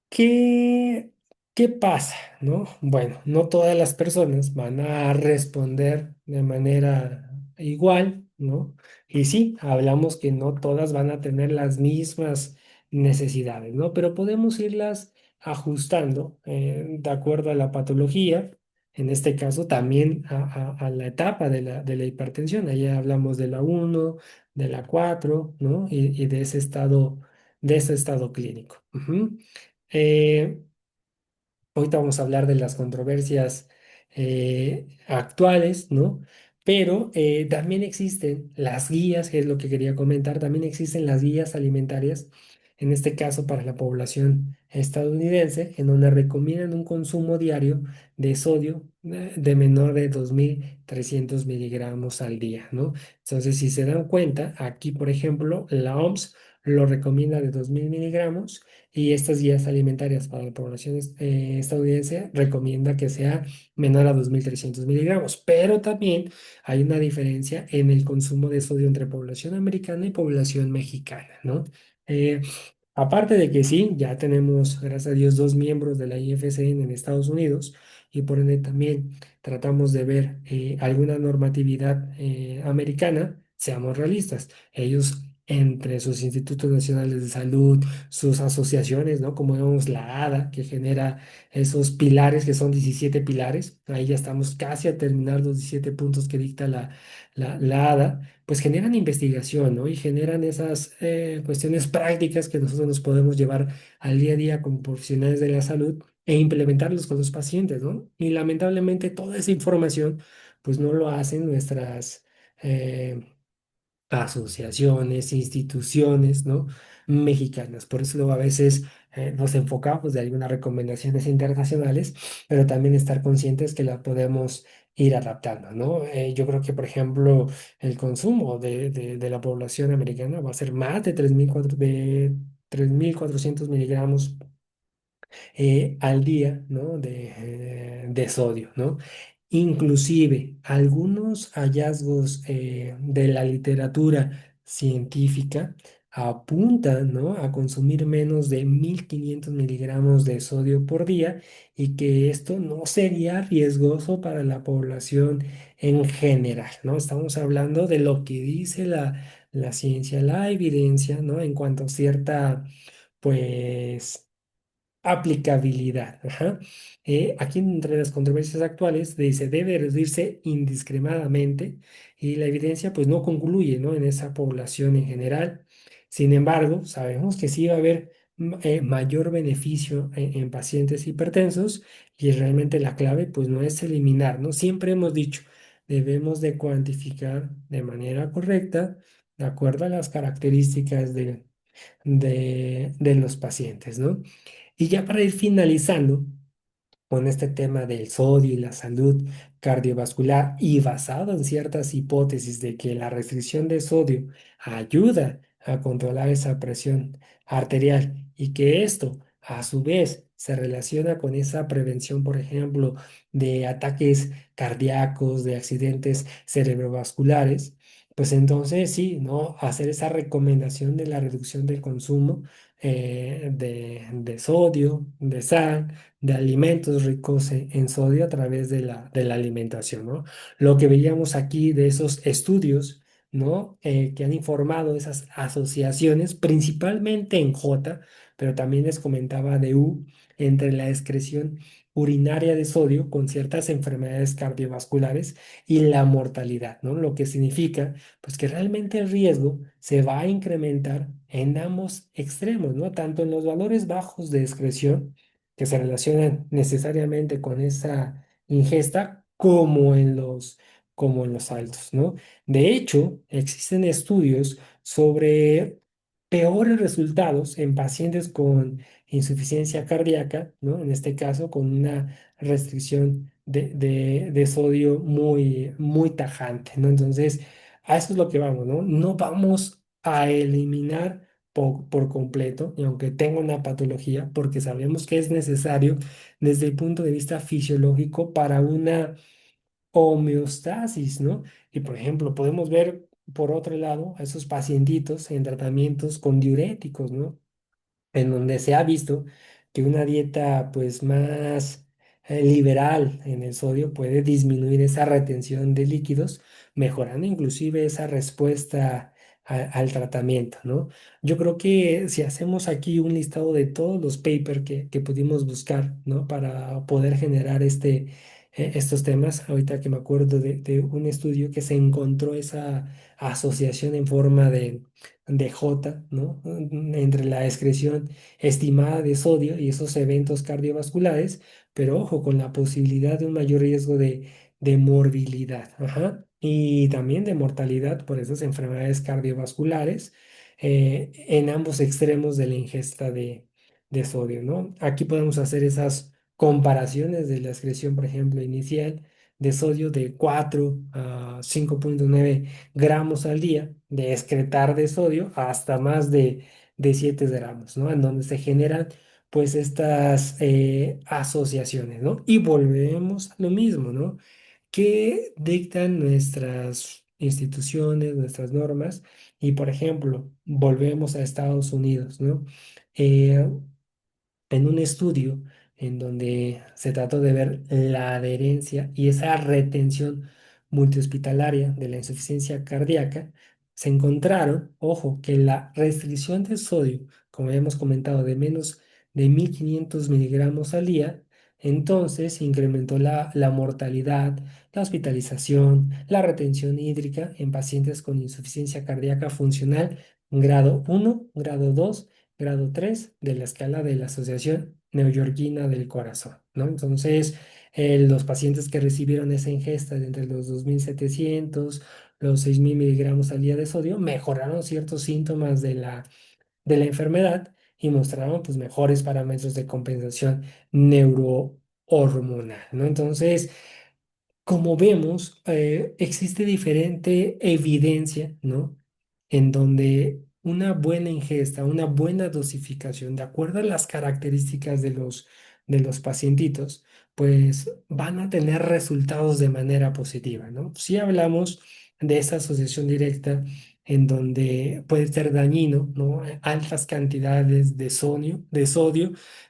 ¿Qué, qué pasa, no? Bueno, no todas las personas van a responder de manera igual, ¿no? Y sí, hablamos que no todas van a tener las mismas necesidades, ¿no? Pero podemos irlas ajustando de acuerdo a la patología, en este caso también a la etapa de la hipertensión. Allá hablamos de la uno, de la 4, ¿no? Y de ese estado clínico. Ujú. Eh, Ahorita vamos a hablar de las controversias actuales, ¿no? Pero también existen las guías, que es lo que quería comentar, también existen las guías alimentarias, en este caso para la población estadounidense, en donde recomiendan un consumo diario de sodio de menor de 2300 miligramos al día, ¿no? Entonces, si se dan cuenta, aquí, por ejemplo, la OMS lo recomienda de 2000 miligramos y estas guías alimentarias para la población estadounidense recomienda que sea menor a 2300 miligramos, pero también hay una diferencia en el consumo de sodio entre población americana y población mexicana, ¿no? Eh, Aparte de que sí, ya tenemos, gracias a Dios, dos miembros de la IFCN en Estados Unidos y por ende también tratamos de ver alguna normatividad americana, seamos realistas. Ellos, entre sus institutos nacionales de salud, sus asociaciones, ¿no? Como vemos la ADA, que genera esos pilares que son 17 pilares, ahí ya estamos casi a terminar los 17 puntos que dicta la ADA, pues generan investigación, ¿no? Y generan esas cuestiones prácticas que nosotros nos podemos llevar al día a día como profesionales de la salud e implementarlos con los pacientes, ¿no? Y lamentablemente toda esa información, pues no lo hacen nuestras... asociaciones, instituciones, ¿no? Mexicanas. Por eso luego a veces nos enfocamos de algunas recomendaciones internacionales, pero también estar conscientes que las podemos ir adaptando, ¿no? Yo creo que, por ejemplo, el consumo de la población americana va a ser más de 3400 miligramos al día, ¿no? De sodio, ¿no? Inclusive algunos hallazgos de la literatura científica apuntan, ¿no? A consumir menos de 1500 miligramos de sodio por día y que esto no sería riesgoso para la población en general, ¿no? Estamos hablando de lo que dice la ciencia, la evidencia, ¿no? En cuanto a cierta, pues aplicabilidad. Ajá. Aquí entre las controversias actuales dice debe reducirse indiscriminadamente y la evidencia pues no concluye, ¿no? En esa población en general. Sin embargo, sabemos que sí va a haber mayor beneficio en pacientes hipertensos y realmente la clave pues no es eliminar, ¿no? Siempre hemos dicho, debemos de cuantificar de manera correcta de acuerdo a las características de los pacientes, ¿no? Y ya para ir finalizando, con este tema del sodio y la salud cardiovascular y basado en ciertas hipótesis de que la restricción de sodio ayuda a controlar esa presión arterial y que esto a su vez se relaciona con esa prevención, por ejemplo, de ataques cardíacos, de accidentes cerebrovasculares, pues entonces sí, ¿no? Hacer esa recomendación de la reducción del consumo de sodio, de sal, de alimentos ricos en sodio a través de la alimentación, ¿no? Lo que veíamos aquí de esos estudios, ¿no? Que han informado esas asociaciones, principalmente en J, pero también les comentaba de U, entre la excreción urinaria de sodio con ciertas enfermedades cardiovasculares y la mortalidad, ¿no? Lo que significa, pues, que realmente el riesgo se va a incrementar en ambos extremos, ¿no? Tanto en los valores bajos de excreción, que se relacionan necesariamente con esa ingesta, como en los altos, ¿no? De hecho, existen estudios sobre peores resultados en pacientes con insuficiencia cardíaca, ¿no? En este caso, con una restricción de sodio muy tajante, ¿no? Entonces, a eso es lo que vamos, ¿no? No vamos a eliminar por completo, y aunque tenga una patología, porque sabemos que es necesario desde el punto de vista fisiológico para una homeostasis, ¿no? Y por ejemplo, podemos ver por otro lado a esos pacientitos en tratamientos con diuréticos, ¿no? En donde se ha visto que una dieta pues más liberal en el sodio puede disminuir esa retención de líquidos, mejorando inclusive esa respuesta al tratamiento, ¿no? Yo creo que si hacemos aquí un listado de todos los papers que pudimos buscar, ¿no? Para poder generar estos temas, ahorita que me acuerdo de un estudio que se encontró esa asociación en forma de J, ¿no? Entre la excreción estimada de sodio y esos eventos cardiovasculares, pero ojo, con la posibilidad de un mayor riesgo de morbilidad, ajá, y también de mortalidad por esas enfermedades cardiovasculares en ambos extremos de la ingesta de sodio, ¿no? Aquí podemos hacer esas comparaciones de la excreción, por ejemplo, inicial de sodio de 4 a 5,9 gramos al día de excretar de sodio hasta más de 7 gramos, ¿no? En donde se generan pues estas asociaciones, ¿no? Y volvemos a lo mismo, ¿no? Que dictan nuestras instituciones, nuestras normas, y por ejemplo, volvemos a Estados Unidos, ¿no? Eh, en un estudio en donde se trató de ver la adherencia y esa retención multihospitalaria de la insuficiencia cardíaca, se encontraron, ojo, que la restricción de sodio, como habíamos comentado, de menos de 1.500 miligramos al día, entonces incrementó la mortalidad, la hospitalización, la retención hídrica en pacientes con insuficiencia cardíaca funcional grado 1, grado 2, grado 3 de la escala de la Asociación Neoyorquina del Corazón, ¿no? Entonces, los pacientes que recibieron esa ingesta de entre los 2.700, los 6.000 miligramos al día de sodio, mejoraron ciertos síntomas de la enfermedad y mostraron pues mejores parámetros de compensación neurohormonal, ¿no? Entonces, como vemos, existe diferente evidencia, ¿no? En donde una buena ingesta, una buena dosificación, de acuerdo a las características de los pacientitos, pues van a tener resultados de manera positiva, ¿no? Si hablamos de esa asociación directa en donde puede ser dañino, ¿no? Altas cantidades de sodio,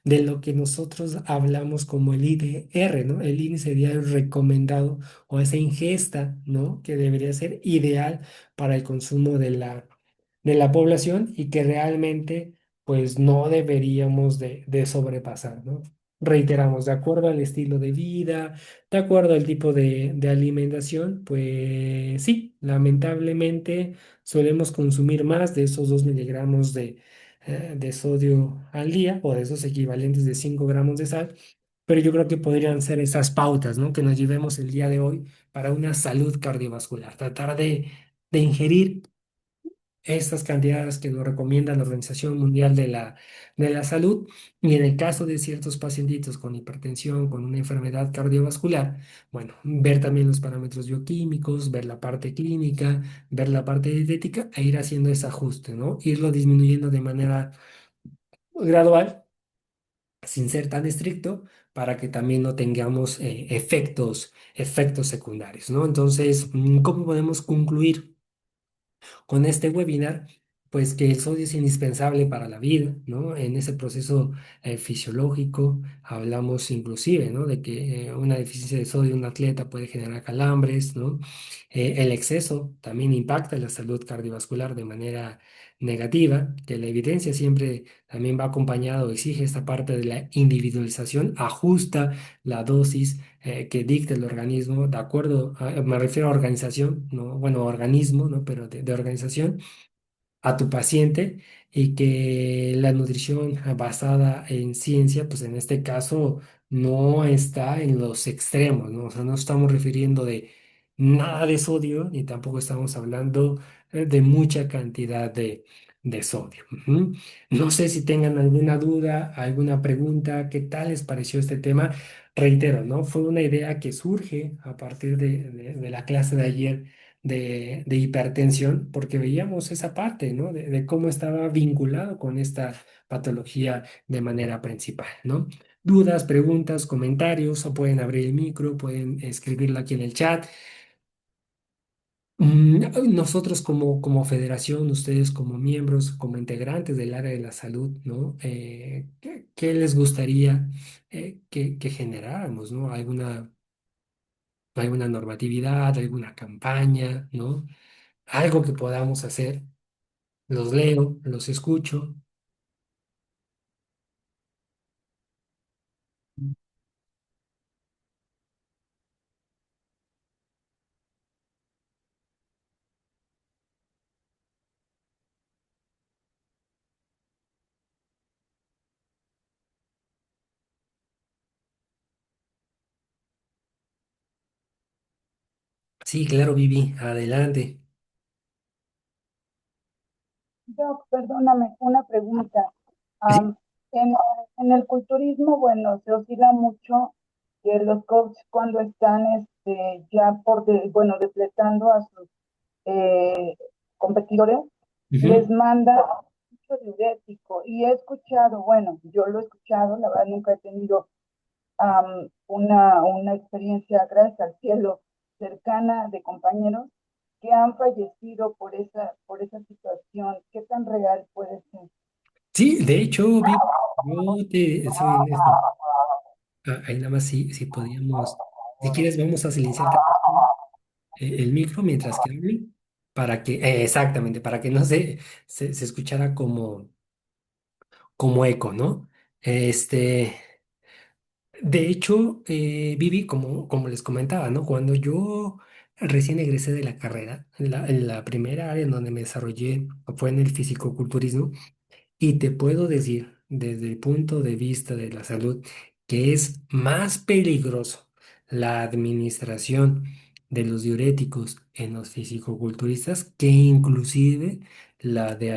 de lo que nosotros hablamos como el IDR, ¿no? El índice diario recomendado o esa ingesta, ¿no? Que debería ser ideal para el consumo de la población y que realmente, pues, no deberíamos de sobrepasar, ¿no? Reiteramos, de acuerdo al estilo de vida, de acuerdo al tipo de alimentación, pues sí, lamentablemente solemos consumir más de esos 2 miligramos de sodio al día o de esos equivalentes de 5 gramos de sal, pero yo creo que podrían ser esas pautas, ¿no? Que nos llevemos el día de hoy para una salud cardiovascular. Tratar de ingerir estas cantidades que lo recomienda la Organización Mundial de la Salud. Y en el caso de ciertos pacientitos con hipertensión, con una enfermedad cardiovascular, bueno, ver también los parámetros bioquímicos, ver la parte clínica, ver la parte dietética e ir haciendo ese ajuste, ¿no? Irlo disminuyendo de manera gradual, sin ser tan estricto, para que también no tengamos efectos secundarios, ¿no? Entonces, ¿cómo podemos concluir con este webinar? Pues que el sodio es indispensable para la vida, ¿no? En ese proceso fisiológico hablamos inclusive, ¿no? De que una deficiencia de sodio en un atleta puede generar calambres, ¿no? El exceso también impacta la salud cardiovascular de manera negativa, que la evidencia siempre también va acompañado, exige esta parte de la individualización, ajusta la dosis que dicta el organismo, de acuerdo, me refiero a organización, ¿no? Bueno, organismo, ¿no? Pero de organización a tu paciente, y que la nutrición basada en ciencia, pues en este caso no está en los extremos, ¿no? O sea, no estamos refiriendo de nada de sodio, ni tampoco estamos hablando de mucha cantidad de sodio. Ujú. No sé si tengan alguna duda, alguna pregunta, ¿qué tal les pareció este tema? Reitero, ¿no? Fue una idea que surge a partir de la clase de ayer de hipertensión, porque veíamos esa parte, ¿no? De cómo estaba vinculado con esta patología de manera principal, ¿no? Dudas, preguntas, comentarios, o pueden abrir el micro, pueden escribirlo aquí en el chat. Nosotros como federación, ustedes como miembros, como integrantes del área de la salud, ¿no? ¿Qué les gustaría que generáramos, ¿no? Alguna normatividad, alguna campaña, ¿no? Algo que podamos hacer. Los leo, los escucho. Sí, claro, Vivi, adelante. Doc, perdóname, una pregunta. Sí, Am, en, en el culturismo, bueno, se oscila mucho que los coaches cuando están ya bueno, depletando a sus competidores, les ujú. manda mucho diurético. Y he escuchado, bueno, yo lo he escuchado, la verdad nunca he tenido una experiencia, gracias al cielo, cercana de compañeros que han fallecido por esa situación. ¿Qué tan real puede ser? Sí, de hecho, Vivi, yo te soy honesto. Ahí nada más si podíamos, si quieres, vamos a silenciar tantito, el micro mientras que hable, para que, exactamente, para que no se escuchara como eco, ¿no? Este. De hecho, Vivi, como les comentaba, ¿no? Cuando yo recién egresé de la carrera, en la primera área en donde me desarrollé fue en el fisicoculturismo. Y te puedo decir, desde el punto de vista de la salud, que es más peligroso la administración de los diuréticos en los fisicoculturistas que inclusive la de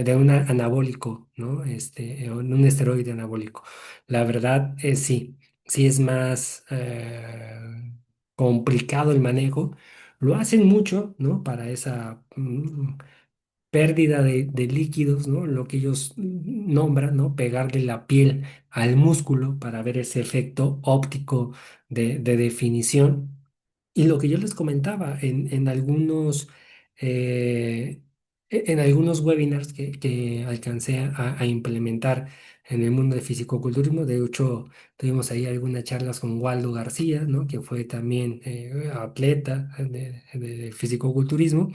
de un anabólico, ¿no? Un esteroide anabólico. La verdad es sí es más complicado el manejo. Lo hacen mucho, ¿no? Para esa pérdida de líquidos, ¿no? Lo que ellos nombran, ¿no? Pegarle la piel al músculo para ver ese efecto óptico de definición. Y lo que yo les comentaba eh, en algunos webinars que alcancé a implementar en el mundo del fisicoculturismo. De hecho, tuvimos ahí algunas charlas con Waldo García, ¿no? Que fue también atleta de fisicoculturismo.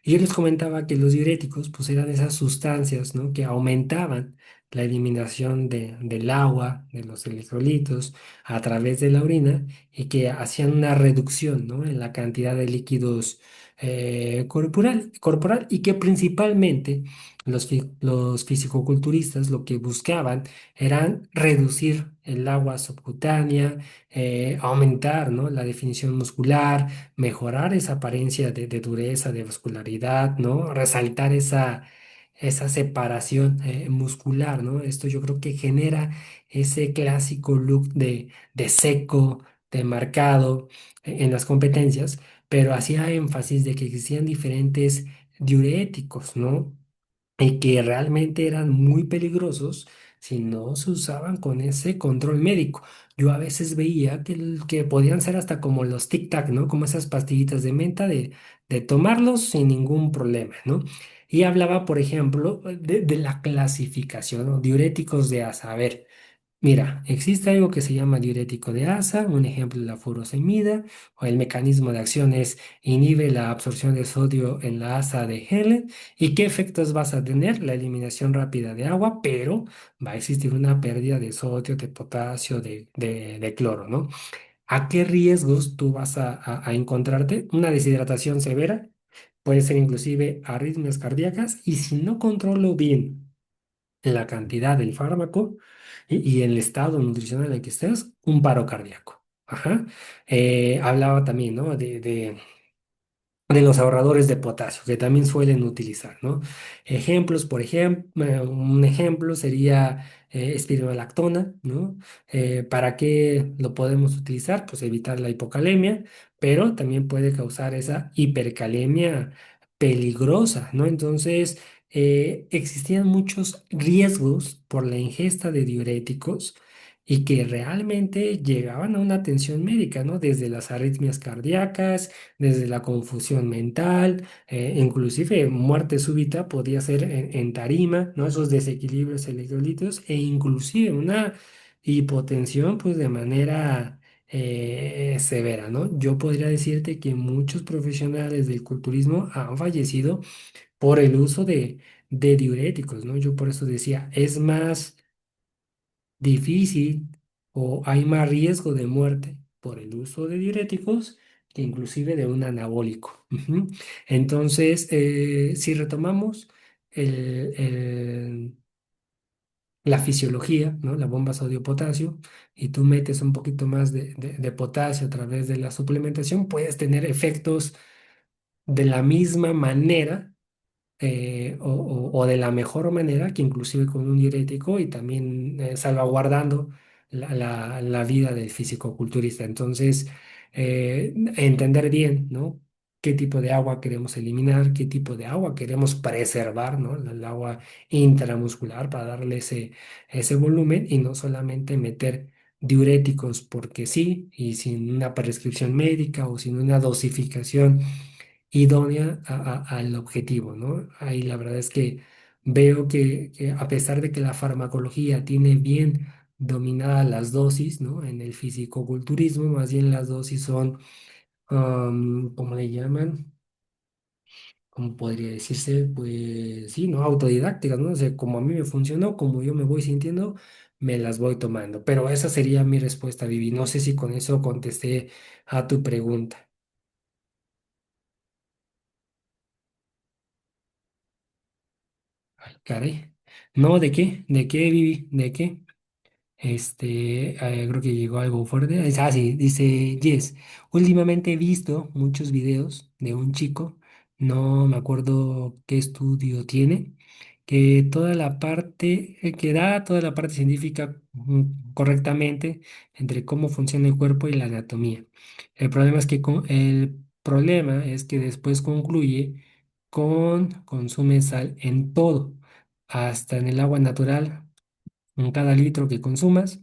Y yo les comentaba que los diuréticos pues eran esas sustancias, ¿no? Que aumentaban la eliminación del agua, de los electrolitos a través de la orina, y que hacían una reducción, ¿no? En la cantidad de líquidos corporal y que principalmente los fisicoculturistas lo que buscaban eran reducir el agua subcutánea, aumentar, ¿no?, la definición muscular, mejorar esa apariencia de dureza, de vascularidad, ¿no? Resaltar esa separación muscular, ¿no? Esto yo creo que genera ese clásico look de seco, de marcado en las competencias, pero hacía énfasis de que existían diferentes diuréticos, ¿no? Y que realmente eran muy peligrosos si no se usaban con ese control médico. Yo a veces veía que podían ser hasta como los tic-tac, ¿no? Como esas pastillitas de menta de tomarlos sin ningún problema, ¿no? Y hablaba, por ejemplo, de la clasificación, ¿no? Diuréticos de asa. A ver. Mira, existe algo que se llama diurético de asa, un ejemplo es la furosemida, o el mecanismo de acción es inhibe la absorción de sodio en la asa de Helen. ¿Y qué efectos vas a tener? La eliminación rápida de agua, pero va a existir una pérdida de sodio, de potasio, de cloro, ¿no? ¿A qué riesgos tú vas a encontrarte? Una deshidratación severa, puede ser inclusive arritmias cardíacas, y si no controlo bien la cantidad del fármaco y el estado nutricional en el que estés, un paro cardíaco. Ajá. Hablaba también, ¿no?, de los ahorradores de potasio, que también suelen utilizar, ¿no? Ejemplos, por ejemplo, un ejemplo sería espironolactona, ¿no? ¿Para qué lo podemos utilizar? Pues evitar la hipocalemia, pero también puede causar esa hipercalemia peligrosa, ¿no? Entonces, existían muchos riesgos por la ingesta de diuréticos y que realmente llegaban a una atención médica, ¿no? Desde las arritmias cardíacas, desde la confusión mental, inclusive muerte súbita podía ser en tarima, ¿no? Esos desequilibrios electrolíticos e inclusive una hipotensión, pues de manera severa, ¿no? Yo podría decirte que muchos profesionales del culturismo han fallecido por el uso de diuréticos, ¿no? Yo por eso decía, es más difícil o hay más riesgo de muerte por el uso de diuréticos que inclusive de un anabólico. Ujú. Entonces, si retomamos el- la fisiología, ¿no?, la bomba sodio-potasio, y tú metes un poquito más de potasio a través de la suplementación, puedes tener efectos de la misma manera o de la mejor manera que inclusive con un diurético y también salvaguardando la vida del fisicoculturista. Entonces, entender bien, ¿no?, qué tipo de agua queremos eliminar, qué tipo de agua queremos preservar, ¿no? El agua intramuscular para darle ese volumen y no solamente meter diuréticos porque sí y sin una prescripción médica o sin una dosificación idónea al objetivo, ¿no? Ahí la verdad es que veo que a pesar de que la farmacología tiene bien dominadas las dosis, ¿no? En el fisicoculturismo, más bien las dosis son, ¿cómo le llaman? ¿Cómo podría decirse? Pues sí, ¿no? Autodidácticas, ¿no? O sea, como a mí me funcionó, como yo me voy sintiendo, me las voy tomando. Pero esa sería mi respuesta, Vivi. No sé si con eso contesté a tu pregunta. Ay, caray. No, ¿de qué? ¿De qué, Vivi? ¿De qué? Creo que llegó algo fuerte. Sí, dice Yes. Últimamente he visto muchos videos de un chico, no me acuerdo qué estudio tiene, que toda la parte, que da toda la parte científica correctamente entre cómo funciona el cuerpo y la anatomía. El problema es que después concluye con consume sal en todo, hasta en el agua natural en cada litro que consumas.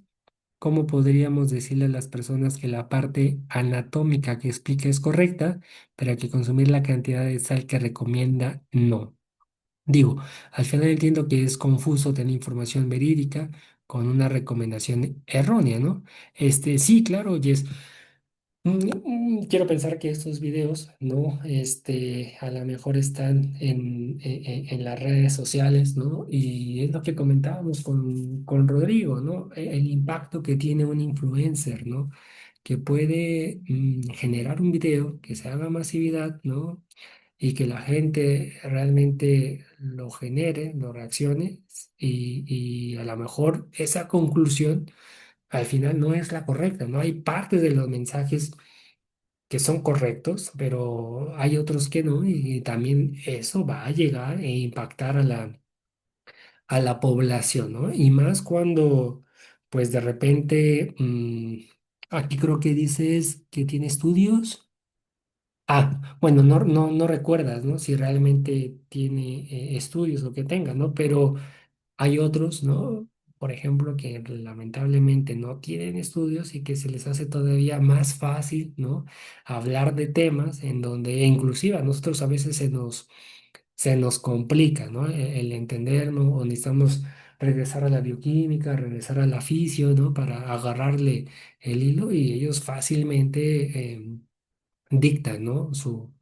¿Cómo podríamos decirle a las personas que la parte anatómica que explica es correcta, pero que consumir la cantidad de sal que recomienda no? Digo, al final entiendo que es confuso tener información verídica con una recomendación errónea, ¿no? Sí, claro, Jess. Quiero pensar que estos videos, ¿no? A lo mejor están en las redes sociales, ¿no? Y es lo que comentábamos con Rodrigo, ¿no? El impacto que tiene un influencer, ¿no? que puede generar un video que se haga masividad, ¿no? Y que la gente realmente lo genere, lo reaccione y a lo mejor esa conclusión al final no es la correcta, ¿no? Hay partes de los mensajes que son correctos, pero hay otros que no y también eso va a llegar e impactar a la población, ¿no? Y más cuando, pues de repente, aquí creo que dices que tiene estudios. Ah, bueno, no recuerdas, ¿no? Si realmente tiene estudios o que tenga, ¿no? Pero hay otros, ¿no? Por ejemplo, que lamentablemente no tienen estudios y que se les hace todavía más fácil, ¿no? Hablar de temas en donde inclusive a nosotros a veces se nos complica, ¿no? El entender, ¿no? O necesitamos regresar a la bioquímica, regresar a la fisio, ¿no? Para agarrarle el hilo y ellos fácilmente dictan, ¿no? Su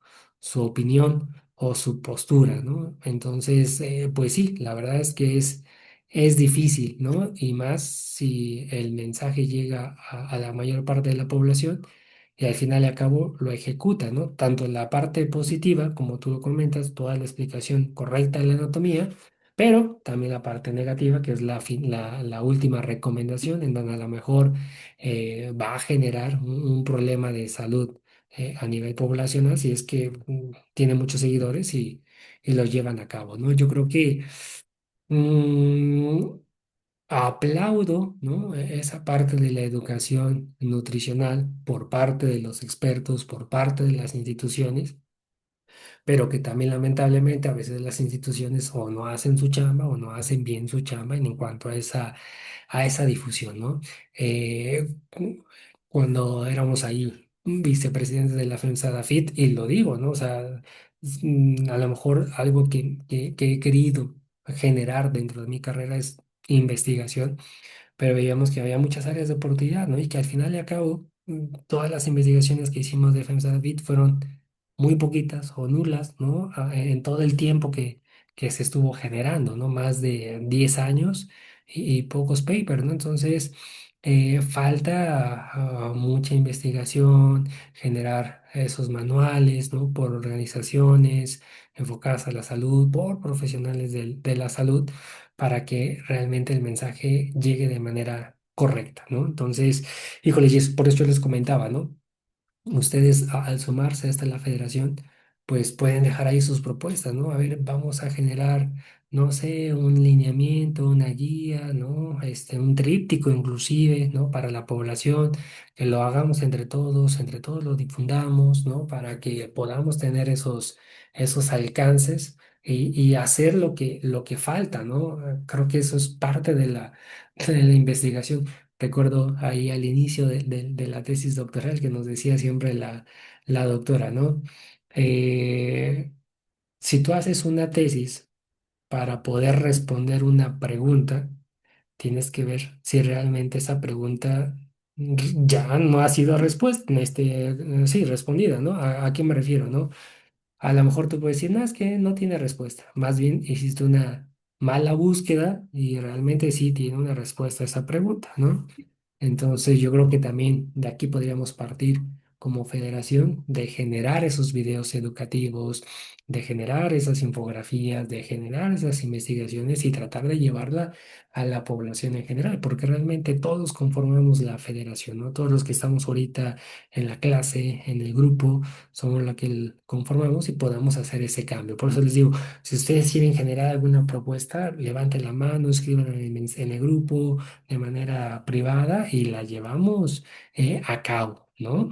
opinión o su postura, ¿no? Entonces, pues sí, la verdad es que es difícil, ¿no? Y más si el mensaje llega a la mayor parte de la población y al final y al cabo lo ejecuta, ¿no? Tanto la parte positiva, como tú lo comentas, toda la explicación correcta de la anatomía, pero también la parte negativa, que es la última recomendación, en donde a lo mejor va a generar un problema de salud a nivel poblacional si es que tiene muchos seguidores y lo llevan a cabo, ¿no? Yo creo que mm, aplaudo, ¿no? Esa parte de la educación nutricional por parte de los expertos, por parte de las instituciones, pero que también lamentablemente a veces las instituciones o no hacen su chamba o no hacen bien su chamba en cuanto a esa difusión, ¿no? Cuando éramos ahí vicepresidentes de la FEMSA FIT, y lo digo, ¿no? O sea, a lo mejor algo que he querido generar dentro de mi carrera es investigación, pero veíamos que había muchas áreas de oportunidad, ¿no? Y que al final y al cabo, todas las investigaciones que hicimos de FEMSADAVIT fueron muy poquitas o nulas, ¿no? En todo el tiempo que se estuvo generando, ¿no? Más de 10 años y pocos papers, ¿no? Entonces, falta mucha investigación, generar esos manuales, ¿no? Por organizaciones enfocadas a la salud, por profesionales de la salud para que realmente el mensaje llegue de manera correcta, ¿no? Entonces, híjole, y es por eso yo les comentaba, ¿no? Ustedes al sumarse hasta la federación, pues pueden dejar ahí sus propuestas, ¿no? A ver, vamos a generar, no sé, un lineamiento, una guía, ¿no? Un tríptico inclusive, ¿no? Para la población, que lo hagamos entre todos lo difundamos, ¿no? Para que podamos tener esos alcances y hacer lo que falta, ¿no? Creo que eso es parte de de la investigación. Recuerdo ahí al inicio de la tesis doctoral que nos decía siempre la doctora, ¿no? Eh, si tú haces una tesis para poder responder una pregunta, tienes que ver si realmente esa pregunta ya no ha sido respuesta, sí, respondida, ¿no? A qué me refiero, no? A lo mejor tú puedes decir, no, es que no tiene respuesta. Más bien hiciste una mala búsqueda y realmente sí tiene una respuesta a esa pregunta, ¿no? Entonces yo creo que también de aquí podríamos partir como federación de generar esos videos educativos, de generar esas infografías, de generar esas investigaciones y tratar de llevarla a la población en general, porque realmente todos conformamos la federación, ¿no? Todos los que estamos ahorita en la clase, en el grupo, somos la que conformamos y podamos hacer ese cambio. Por eso les digo, si ustedes quieren generar alguna propuesta, levanten la mano, escriban en el grupo de manera privada y la llevamos a cabo, ¿no?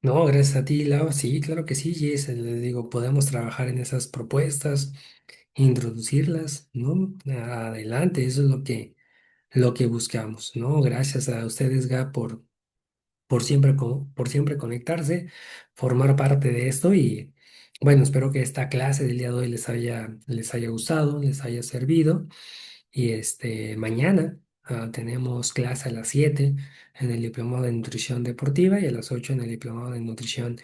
No, gracias a ti, Lau. Sí, claro que sí, Jess. Les digo, podemos trabajar en esas propuestas, introducirlas, ¿no? Adelante, eso es lo que buscamos, ¿no? Gracias a ustedes, Gab, por siempre conectarse, formar parte de esto y bueno, espero que esta clase del día de hoy les haya gustado, les haya servido y mañana tenemos clase a las 7 en el diplomado de nutrición deportiva y a las 8 en el diplomado de nutrición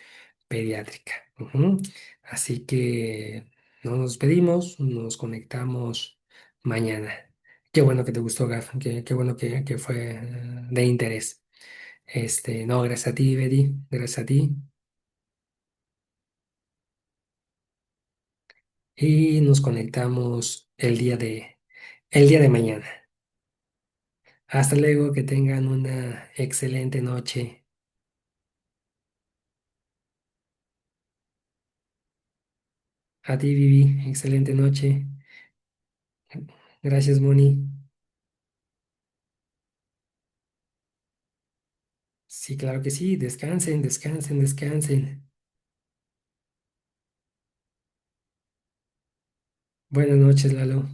pediátrica. Ujú. Así que no nos despedimos, nos conectamos mañana. Qué bueno que te gustó, Gaf, qué bueno que fue de interés. No, gracias a ti, Betty, gracias a ti. Y nos conectamos el día de mañana. Hasta luego, que tengan una excelente noche. A ti, Vivi, excelente noche. Gracias, Moni. Sí, claro que sí. Descansen, descansen, descansen. Buenas noches, Lalo.